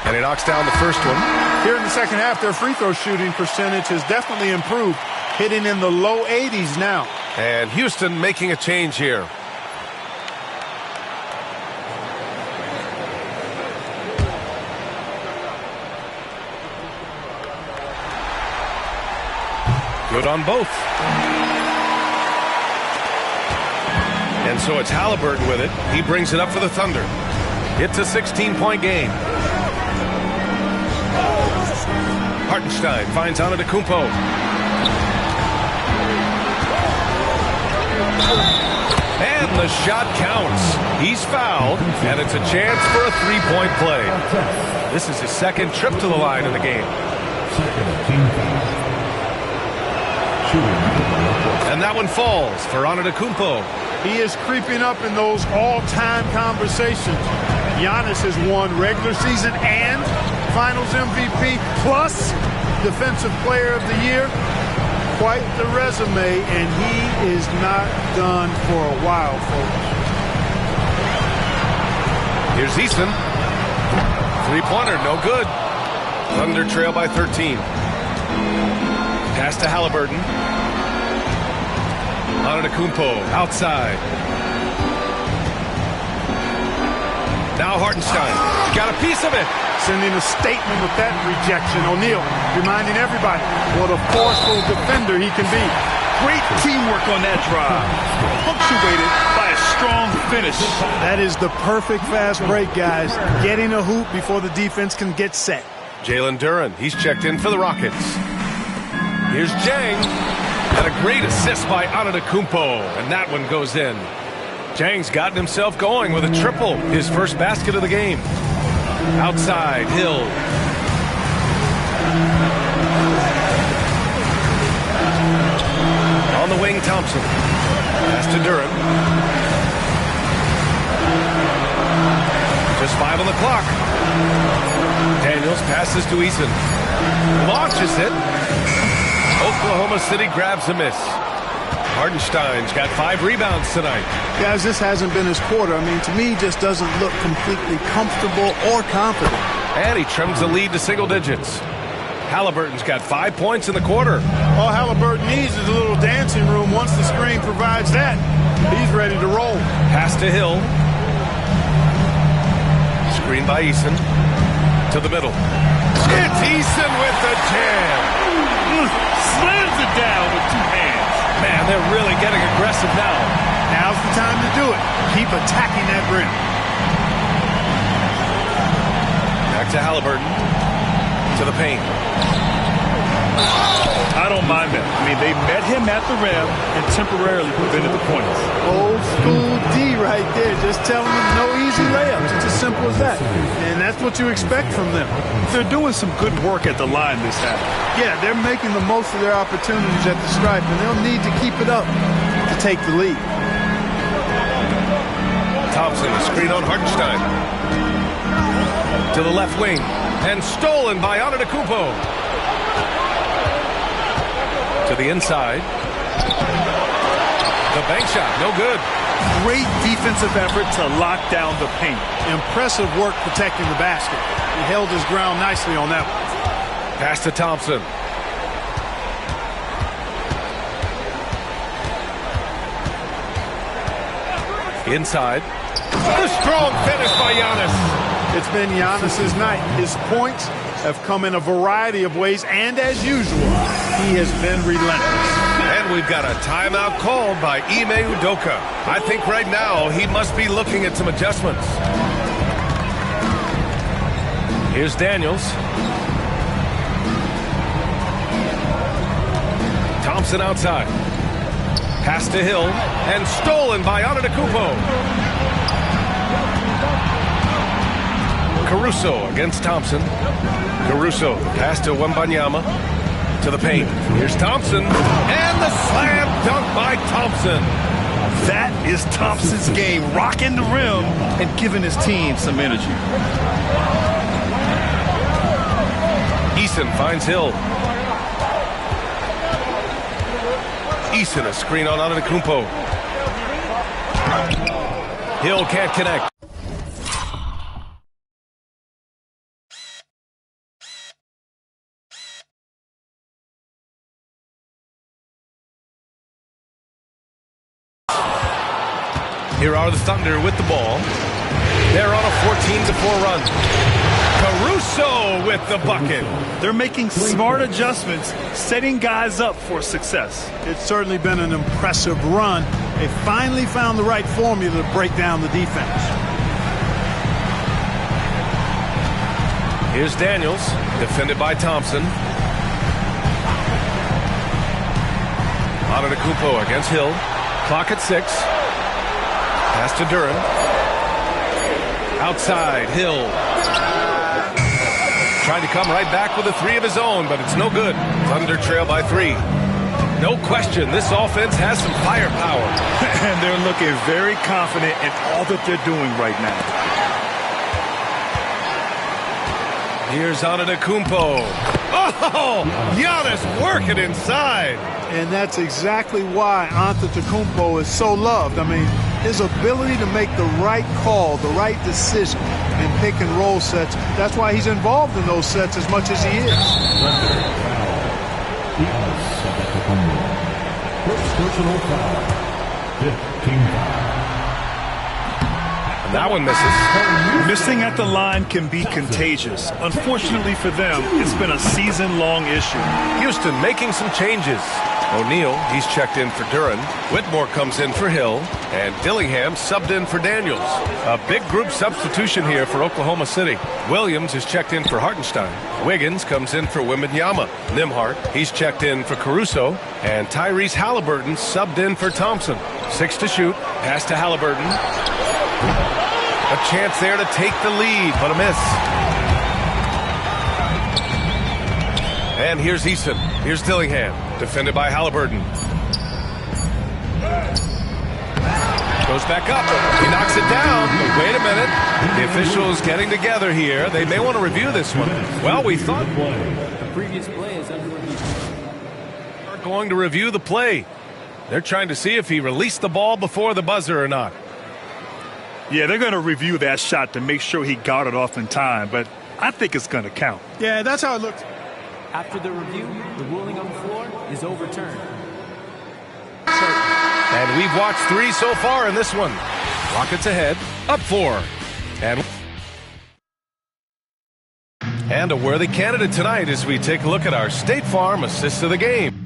And he knocks down the first one. Here in the second half, their free throw shooting percentage has definitely improved, hitting in the low 80s now. And Houston making a change here. Good on both. And so it's Halliburton with it. He brings it up for the Thunder. It's a 16-point game. Hartenstein finds Antetokounmpo. And the shot counts. He's fouled, and it's a chance for a three-point play. This is his second trip to the line in the game. And that one falls for Antetokounmpo. He is creeping up in those all-time conversations. Giannis has won regular season and Finals MVP plus Defensive Player of the Year. Quite the resume, and he is not done for a while, folks. Here's Eason. Three-pointer, no good. Thunder trail by 13. Pass to Halliburton. Antetokounmpo outside. Now Hartenstein got a piece of it. Sending a statement with that rejection. O'Neal reminding everybody what a forceful defender he can be. Great teamwork on that drive. Punctuated by a strong finish. That is the perfect fast break, guys. Getting a hoop before the defense can get set. Jalen Duren, he's checked in for the Rockets. Here's Jang. And a great assist by Antetokounmpo. And that one goes in. Jang's gotten himself going with a triple. His first basket of the game. Outside, Hill. On the wing, Thompson. Pass to Duren. Just 5 on the clock. Daniels passes to Eason. Launches it. Oklahoma City grabs a miss. Hartenstein's got 5 rebounds tonight. Guys, this hasn't been his quarter. I mean, to me, just doesn't look completely comfortable or confident. And he trims the lead to single digits. Halliburton's got 5 points in the quarter. All Halliburton needs is a little dancing room. Once the screen provides that, he's ready to roll. Pass to Hill. Screen by Eason. To the middle. It's Eason with the jam. Slams it down with 2 hands. Man, they're really getting aggressive now. Now's the time to do it. Keep attacking that rim. Back to Halliburton. To the paint. I don't mind that. I mean, they met him at the rim and temporarily prevented the points. Old school D right there. Just telling them no easy layups. It's as simple as that. And that's what you expect from them. They're doing some good work at the line this half. Yeah, they're making the most of their opportunities at the stripe, and they'll need to keep it up to take the lead. Thompson, screen on Hartenstein. To the left wing. And stolen by Antetokounmpo. To the inside. The bank shot, no good. Great defensive effort to lock down the paint. Impressive work protecting the basket. He held his ground nicely on that one. Pass to Thompson. Inside. The strong finish by Giannis. It's been Giannis's night. His points have come in a variety of ways, and as usual, he has been relentless. And we've got a timeout called by Ime Udoka. I think right now he must be looking at some adjustments. Here's Daniels. Thompson outside. Pass to Hill, and stolen by Antetokounmpo. Caruso against Thompson. Caruso pass to Wembanyama. To the paint. Here's Thompson. And the slam dunk by Thompson. That is Thompson's game. Rocking the rim and giving his team some energy. Eason finds Hill. Eason, a screen on Antetokounmpo. Hill can't connect. Here are the Thunder with the ball. They're on a 14-4 run. Caruso with the bucket. They're making smart adjustments, setting guys up for success. It's certainly been an impressive run. They finally found the right formula to break down the defense. Here's Daniels, defended by Thompson. Antetokounmpo against Hill. Clock at 6. Pass to Duren. Outside, Hill. Trying to come right back with a 3 of his own, but it's no good. Thunder trail by 3. No question, this offense has some firepower. And they're looking very confident in all that they're doing right now. Here's Antetokounmpo. Oh, Giannis working inside. And that's exactly why Antetokounmpo is so loved. I mean, his ability to make the right call, the right decision, in pick and roll sets. That's why he's involved in those sets as much as he is. First personal foul. 15 That one misses. Missing at the line can be contagious. Unfortunately for them, it's been a season-long issue. Houston making some changes. O'Neal, he's checked in for Duran. Whitmore comes in for Hill. And Dillingham subbed in for Daniels. A big group substitution here for Oklahoma City. Williams is checked in for Hartenstein. Wiggins comes in for Wembanyama. Nimhart, he's checked in for Caruso. And Tyrese Halliburton subbed in for Thompson. 6 to shoot. Pass to Halliburton. A chance there to take the lead, but a miss. And here's Easton. Here's Dillingham, defended by Halliburton. Goes back up. He knocks it down. But wait a minute. The officials getting together here. They may want to review this one. Well, we thought the previous play is under review. We're going to review the play. They're trying to see if he released the ball before the buzzer or not. Yeah, they're going to review that shot to make sure he got it off in time, but I think it's going to count. Yeah, that's how it looks. After the review, the ruling on the floor is overturned. And we've watched 3 so far in this one. Rockets ahead, up 4. And a worthy candidate tonight as we take a look at our State Farm assist of the game.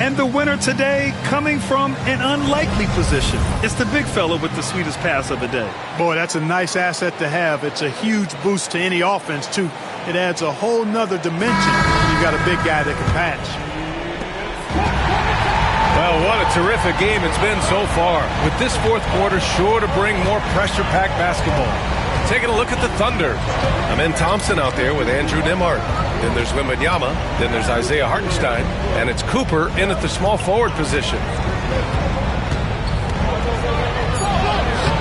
And the winner today coming from an unlikely position. It's the big fella with the sweetest pass of the day. Boy, that's a nice asset to have. It's a huge boost to any offense, too. It adds a whole nother dimension when you've got a big guy that can pass. Well, what a terrific game it's been so far. With this fourth quarter sure to bring more pressure-packed basketball. Taking a look at the Thunder. Amen Thompson out there with Andrew Nembhard. Then there's Wembanyama. Then there's Isaiah Hartenstein. And it's Cooper in at the small forward position.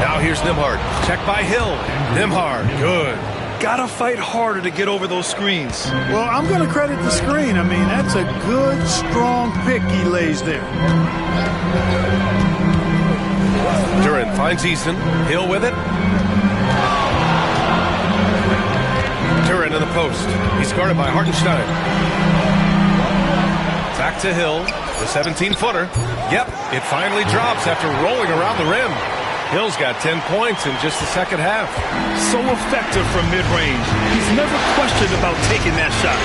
Now here's Nembhard. Check by Hill. Nembhard. Good. Gotta fight harder to get over those screens. Well, I'm going to credit the screen. I mean, that's a good, strong pick he lays there. Duren finds Eason. Hill with it. Duren in the post. He's guarded by Hartenstein. Back to Hill. The 17-footer. Yep, it finally drops after rolling around the rim. Hill's got 10 points in just the second half. So effective from mid-range. He's never questioned about taking that shot.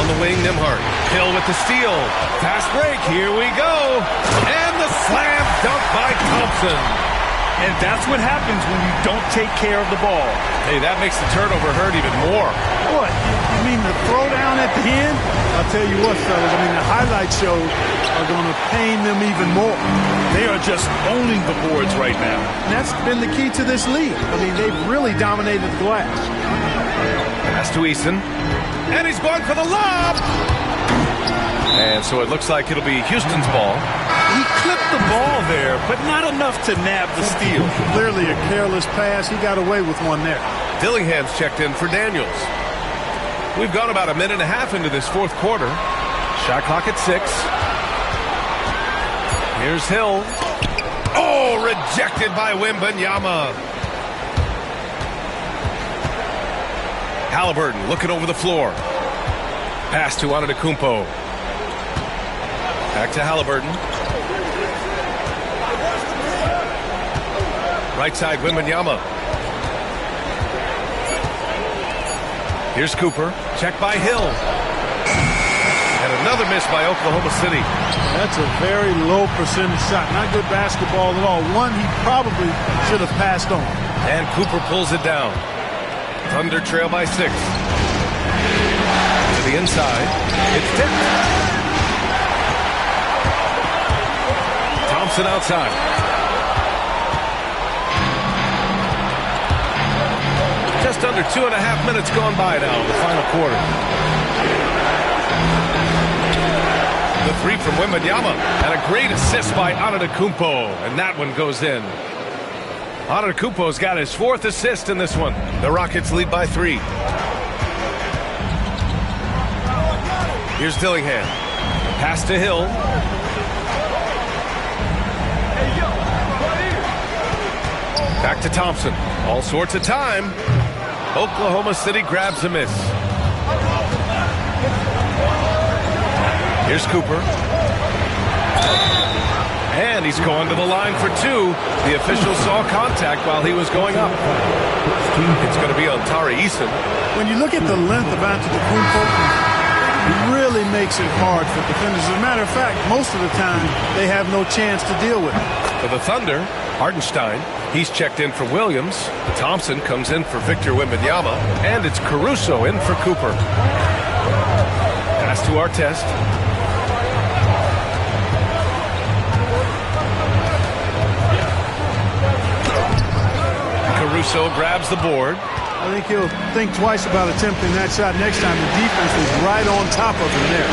On the wing, Nembhard. Hill with the steal. Fast break. Here we go. And the slam dunk by Thompson. And that's what happens when you don't take care of the ball. Hey, that makes the turnover hurt even more. What? You mean the throwdown at the end? I'll tell you what, fellas. I mean, the highlight shows are going to pain them even more. They are just owning the boards right now. And that's been the key to this league. I mean, they've really dominated the glass. Pass to Eason. And he's going for the lob. And so it looks like it'll be Houston's ball. He clipped the ball there, but not enough to nab the steal. Clearly a careless pass. He got away with one there. Dillingham's checked in for Daniels. We've gone about a minute and a half into this fourth quarter. Shot clock at 6. Here's Hill. Oh, rejected by Wembanyama. Halliburton looking over the floor. Pass to Antetokounmpo. Back to Halliburton. Right side, Wembanyama. Here's Cooper. Check by Hill. And another miss by Oklahoma City. That's a very low percentage shot. Not good basketball at all. One he probably should have passed on. And Cooper pulls it down. Thunder trail by 6. To the inside. It's tipped. Thompson outside. Just under 2.5 minutes gone by now in the final quarter. The three from Wembanyama and a great assist by Antetokounmpo, and that one goes in. Antetokounmpo's got his 4th assist in this one. The Rockets lead by 3. Here's Dillingham. Pass to Hill. Back to Thompson. All sorts of time. Oklahoma City grabs a miss. Here's Cooper. And he's going to the line for 2. The official saw contact while he was going up. It's going to be on Tari Eason. When you look at the length of Antetokounmpo, it really makes it hard for defenders. As a matter of fact, most of the time, they have no chance to deal with it. For the Thunder, Hartenstein. He's checked in for Williams. Thompson comes in for Victor Wembanyama. And it's Caruso in for Cooper. Pass to Artest. Caruso grabs the board. I think he'll think twice about attempting that shot next time. The defense was right on top of him there.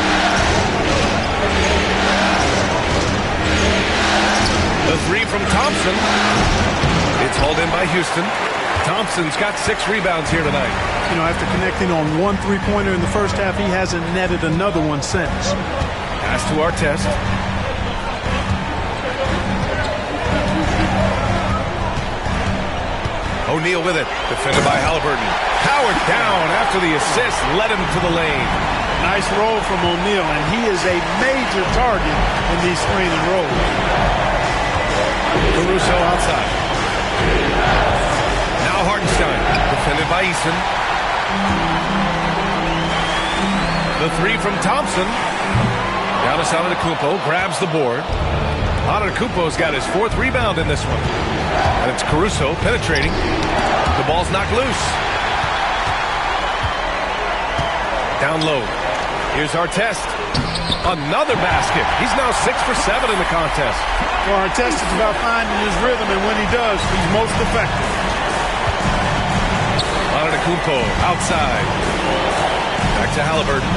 The 3 from Thompson. It's hauled in by Houston. Thompson's got 6 rebounds here tonight. You know, after connecting on 1 3-pointer in the first half, he hasn't netted another one since. Pass to Artest. O'Neal with it. Defended by Halliburton. Powered down after the assist. Led him to the lane. Nice roll from O'Neal, and he is a major target in these screen and rolls. Caruso outside. Now Hartenstein. Defended by Eason. The 3 from Thompson. Giannis Antetokounmpo grabs the board. Antetokounmpo's got his 4th rebound in this one. And it's Caruso penetrating. The ball's knocked loose. Down low. Here's Artest. Another basket. He's now 6 for 7 in the contest. Well, Artest is about finding his rhythm, and when he does, he's most effective. Antetokounmpo outside. Back to Halliburton.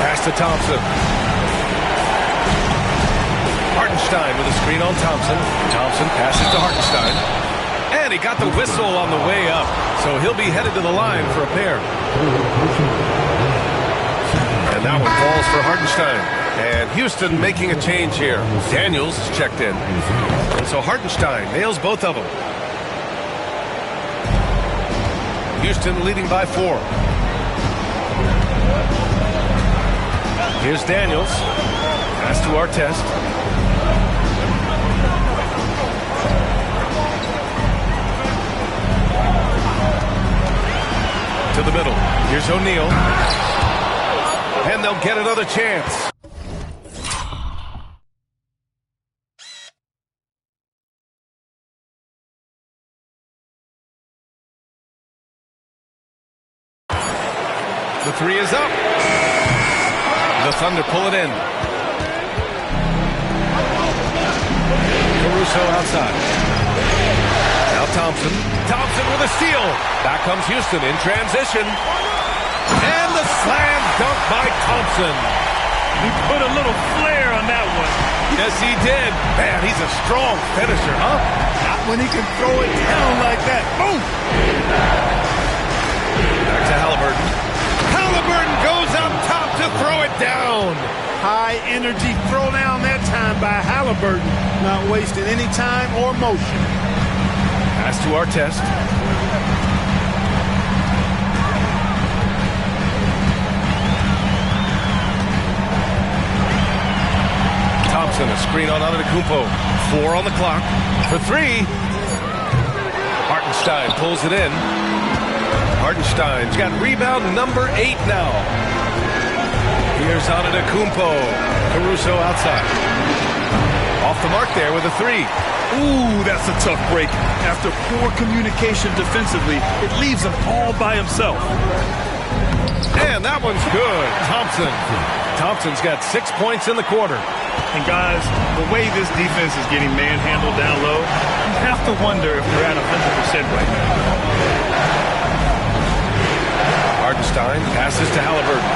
Pass to Thompson. Hartenstein with a screen on Thompson. Thompson passes to Hartenstein. And he got the whistle on the way up. So he'll be headed to the line for a pair. And that one falls for Hartenstein. And Houston making a change here. Daniels is checked in. And so Hartenstein nails both of them. Houston leading by 4. Here's Daniels. Pass to Artest. To the middle. Here's O'Neal. And they'll get another chance. The 3 is up. The Thunder pull it in. Caruso outside. Now Thompson. Thompson with a steal. Back comes Houston in transition. And the slam dunk by Thompson. He put a little flair on that one. Yes, he did. Man, he's a strong finisher, huh? Not when he can throw it down like that. Boom! Back to Halliburton. Halliburton goes up top to throw it down. High energy throwdown that time by Halliburton. Not wasting any time or motion. Pass to Artest. Thompson, a screen on Antetokounmpo. 4 on the clock. For 3. Hartenstein pulls it in. Hartenstein's got rebound number 8 now. Here's Antetokounmpo. Caruso outside. Off the mark there with a 3. Ooh, that's a tough break. After poor communication defensively, it leaves him all by himself. And that one's good. Thompson's got 6 points in the quarter. And guys, the way this defense is getting manhandled down low, you have to wonder if they're at 100% right now. Hartenstein passes to Halliburton.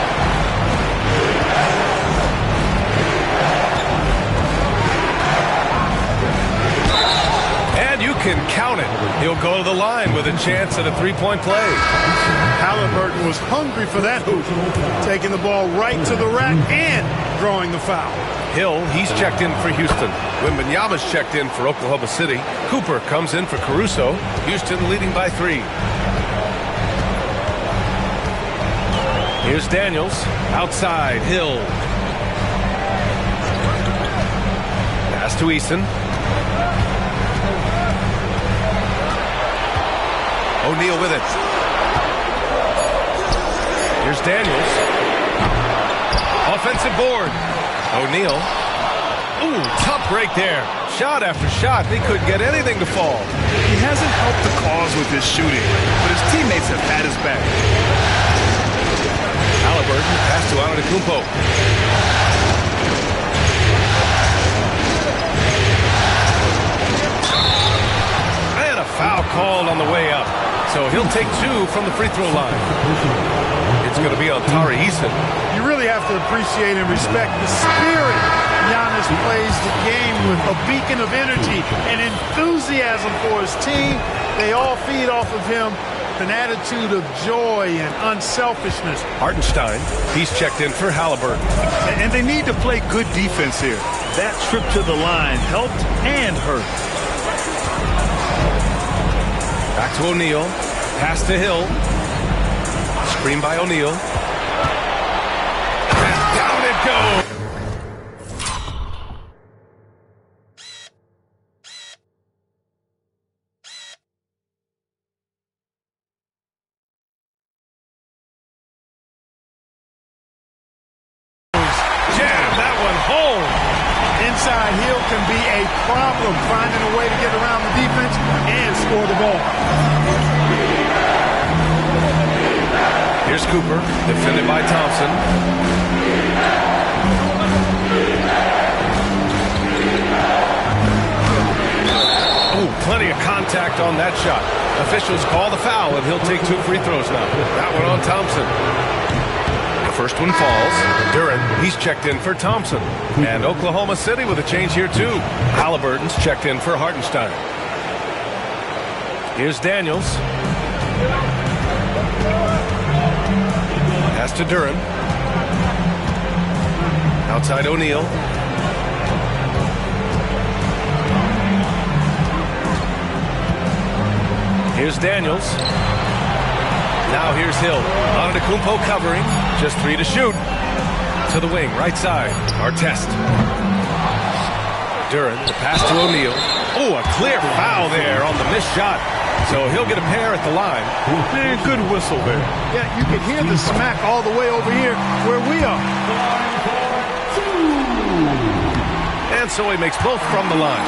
And you can count it. He'll go to the line with a chance at a 3-point play. Halliburton was hungry for that hoop, taking the ball right to the rack and drawing the foul. Hill, he's checked in for Houston. Wembanyama's checked in for Oklahoma City. Cooper comes in for Caruso. Houston leading by 3. Here's Daniels. Outside, Hill. Pass to Eason. O'Neal with it. Here's Daniels. Offensive board. O'Neal. Ooh, tough break there. Shot after shot. They couldn't get anything to fall. He hasn't helped the cause with his shooting, but his teammates have had his back. Halliburton, pass to Antetokounmpo. And a foul called on the way up. So he'll take 2 from the free throw line. It's going to be on Tari Eason. You really have to appreciate and respect the spirit Giannis plays the game with, a beacon of energy and enthusiasm for his team. They all feed off of him, an attitude of joy and unselfishness. Hartenstein, he's checked in for Halliburton. And they need to play good defense here. That trip to the line helped and hurt. Back to O'Neal. Pass to Hill. Screen by O'Neal. And down it goes. Jam that one inside heel can be a problem, finding a way to get around the defense and score the ball. Here's Cooper, defended by Thompson. Oh, plenty of contact on that shot. Officials call the foul, and he'll take 2 free throws now. That one on Thompson. The first one falls. Duren, he's checked in for Thompson. And Oklahoma City with a change here, too. Halliburton's checked in for Hartenstein. Here's Daniels. Pass to Duren. Outside O'Neal. Here's Daniels. Now here's Hill. Antetokounmpo covering. Just 3 to shoot. To the wing, right side. Artest. Duren, the pass to O'Neal. Oh, a clear foul there on the missed shot. So he'll get a pair at the line. Man, good whistle there. Yeah, you can hear the smack all the way over here where we are. And so he makes both from the line.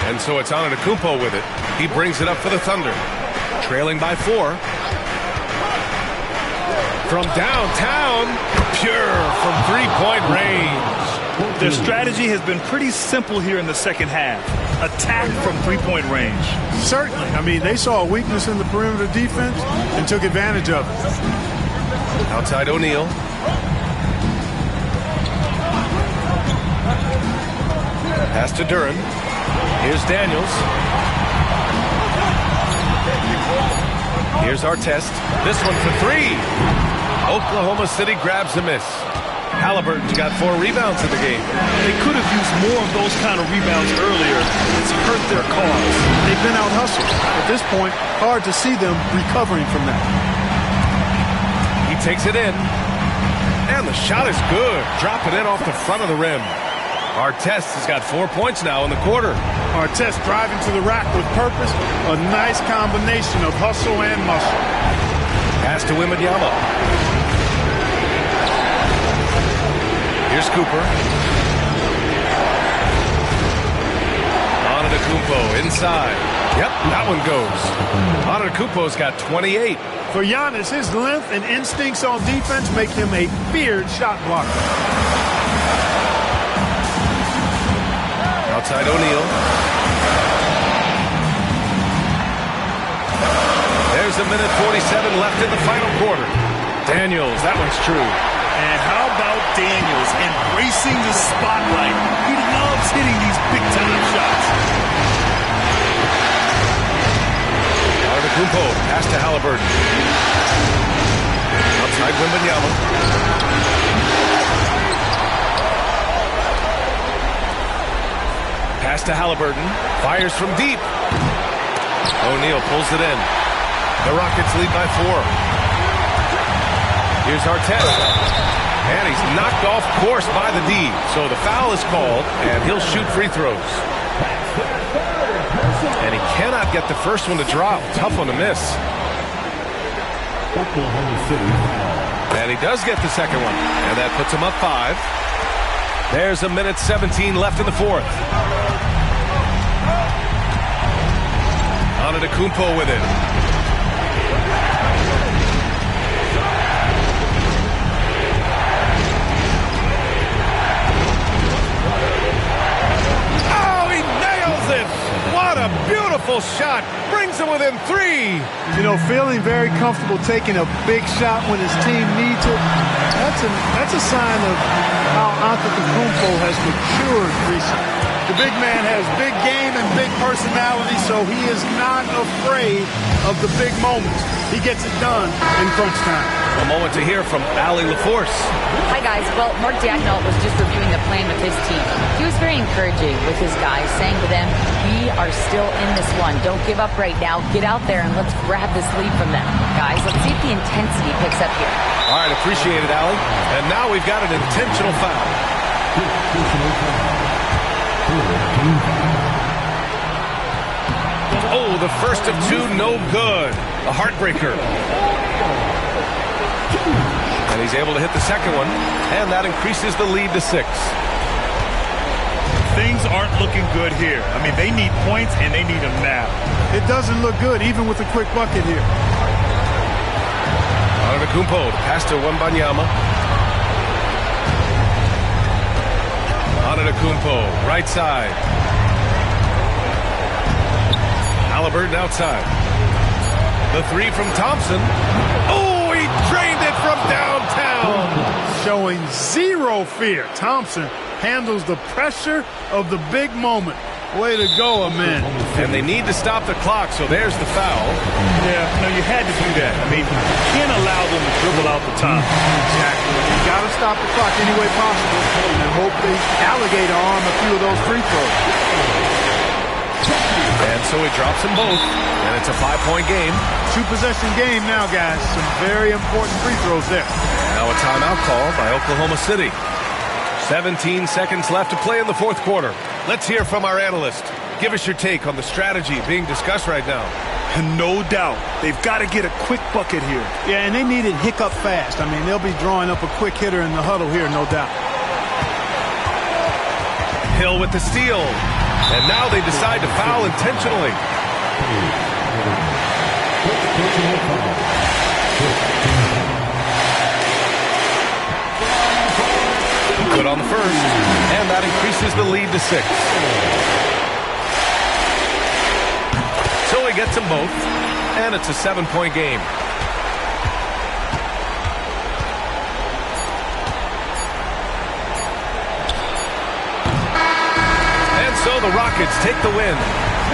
And so it's Antetokounmpo with it. He brings it up for the Thunder. Trailing by 4. From downtown, pure from 3-point range. Their strategy has been pretty simple here in the second half. Attack from 3-point range. Certainly. I mean, they saw a weakness in the perimeter defense and took advantage of it. Outside O'Neal. Pass to Duren. Here's Daniels. Here's Artest. This one for 3. Oklahoma City grabs a miss. Halliburton's got 4 rebounds in the game. They could have used more of those kind of rebounds earlier. It's hurt their cause. They've been out hustled. At this point, hard to see them recovering from that. He takes it in. And the shot is good. Dropping in off the front of the rim. Artest has got 4 points now in the quarter. Artest driving to the rack with purpose. A nice combination of hustle and muscle. Pass to Wembanyama. Here's Cooper. Antetokounmpo inside. Yep, that one goes. Antetokounmpo's got 28. For Giannis, his length and instincts on defense make him a feared shot blocker. Outside O'Neal. There's a minute 47 left in the final quarter. Daniels, that one's true. And how about Daniels embracing the spotlight? He loves hitting these big-time shots. Antetokounmpo, pass to Halliburton. Outside Wembanyama. Pass to Halliburton. Fires from deep. O'Neal pulls it in. The Rockets lead by 4. Here's Artest. And he's knocked off course by the D. So the foul is called, and he'll shoot free throws. And he cannot get the first one to drop. Tough one to miss. And he does get the second one. And that puts him up 5. There's a minute 17 left in the fourth. Antetokounmpo with it. Oh, he nails it! What a beautiful shot! Brings him within 3. You know, feeling very comfortable taking a big shot when his team needs it. That's a sign of how Antetokounmpo has matured recently. The big man has big game and big personality, so he is not afraid of the big moments. He gets it done in crunch time. A moment to hear from Allie LaForce. Hi, guys. Well, Mark Daigneault was just reviewing the plan with his team. He was very encouraging with his guys, saying to them, we are still in this one. Don't give up right now. Get out there and let's grab this lead from them. Guys, let's see if the intensity picks up here. All right, appreciate it, Allie. And now we've got an intentional foul. Oh, the first of 2, no good. A heartbreaker. And he's able to hit the second one, and that increases the lead to 6. Things aren't looking good here. I mean, they need points, and they need them now. It doesn't look good, even with a quick bucket here. Antetokounmpo, pass to Wembanyama. Antetokounmpo, right side. Halliburton outside. The three from Thompson. Oh, he drained it from downtown. Showing zero fear. Thompson handles the pressure of the big moment. Way to go, man. And they need to stop the clock, so there's the foul. Yeah, no, you had to do that. I mean, you can't allow them to dribble out the top. Exactly. You got to stop the clock any way possible and hope they alligator arm a few of those free throws. And so he drops them both, and it's a 5-point game. 2-possession game now, guys. Some very important free throws there. Now a timeout call by Oklahoma City. 17 seconds left to play in the fourth quarter. Let's hear from our analyst. Give us your take on the strategy being discussed right now. No doubt. They've got to get a quick bucket here. Yeah, and they need it hiccup fast. I mean, they'll be drawing up a quick hitter in the huddle here, no doubt. Hill with the steal. And now they decide to foul intentionally. Good on the first, and that increases the lead to 6. So he gets them both, and it's a 7-point game. And so the Rockets take the win.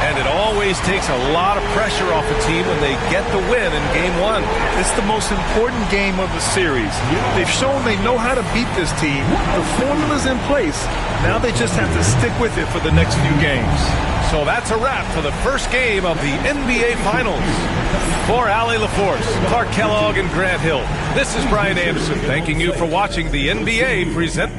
And it always takes a lot of pressure off a team when they get the win in Game 1. It's the most important game of the series. They've shown they know how to beat this team. The formula's in place. Now they just have to stick with it for the next few games. So that's a wrap for the first game of the NBA Finals. For Allie LaForce, Clark Kellogg, and Grant Hill, this is Brian Anderson thanking you for watching the NBA present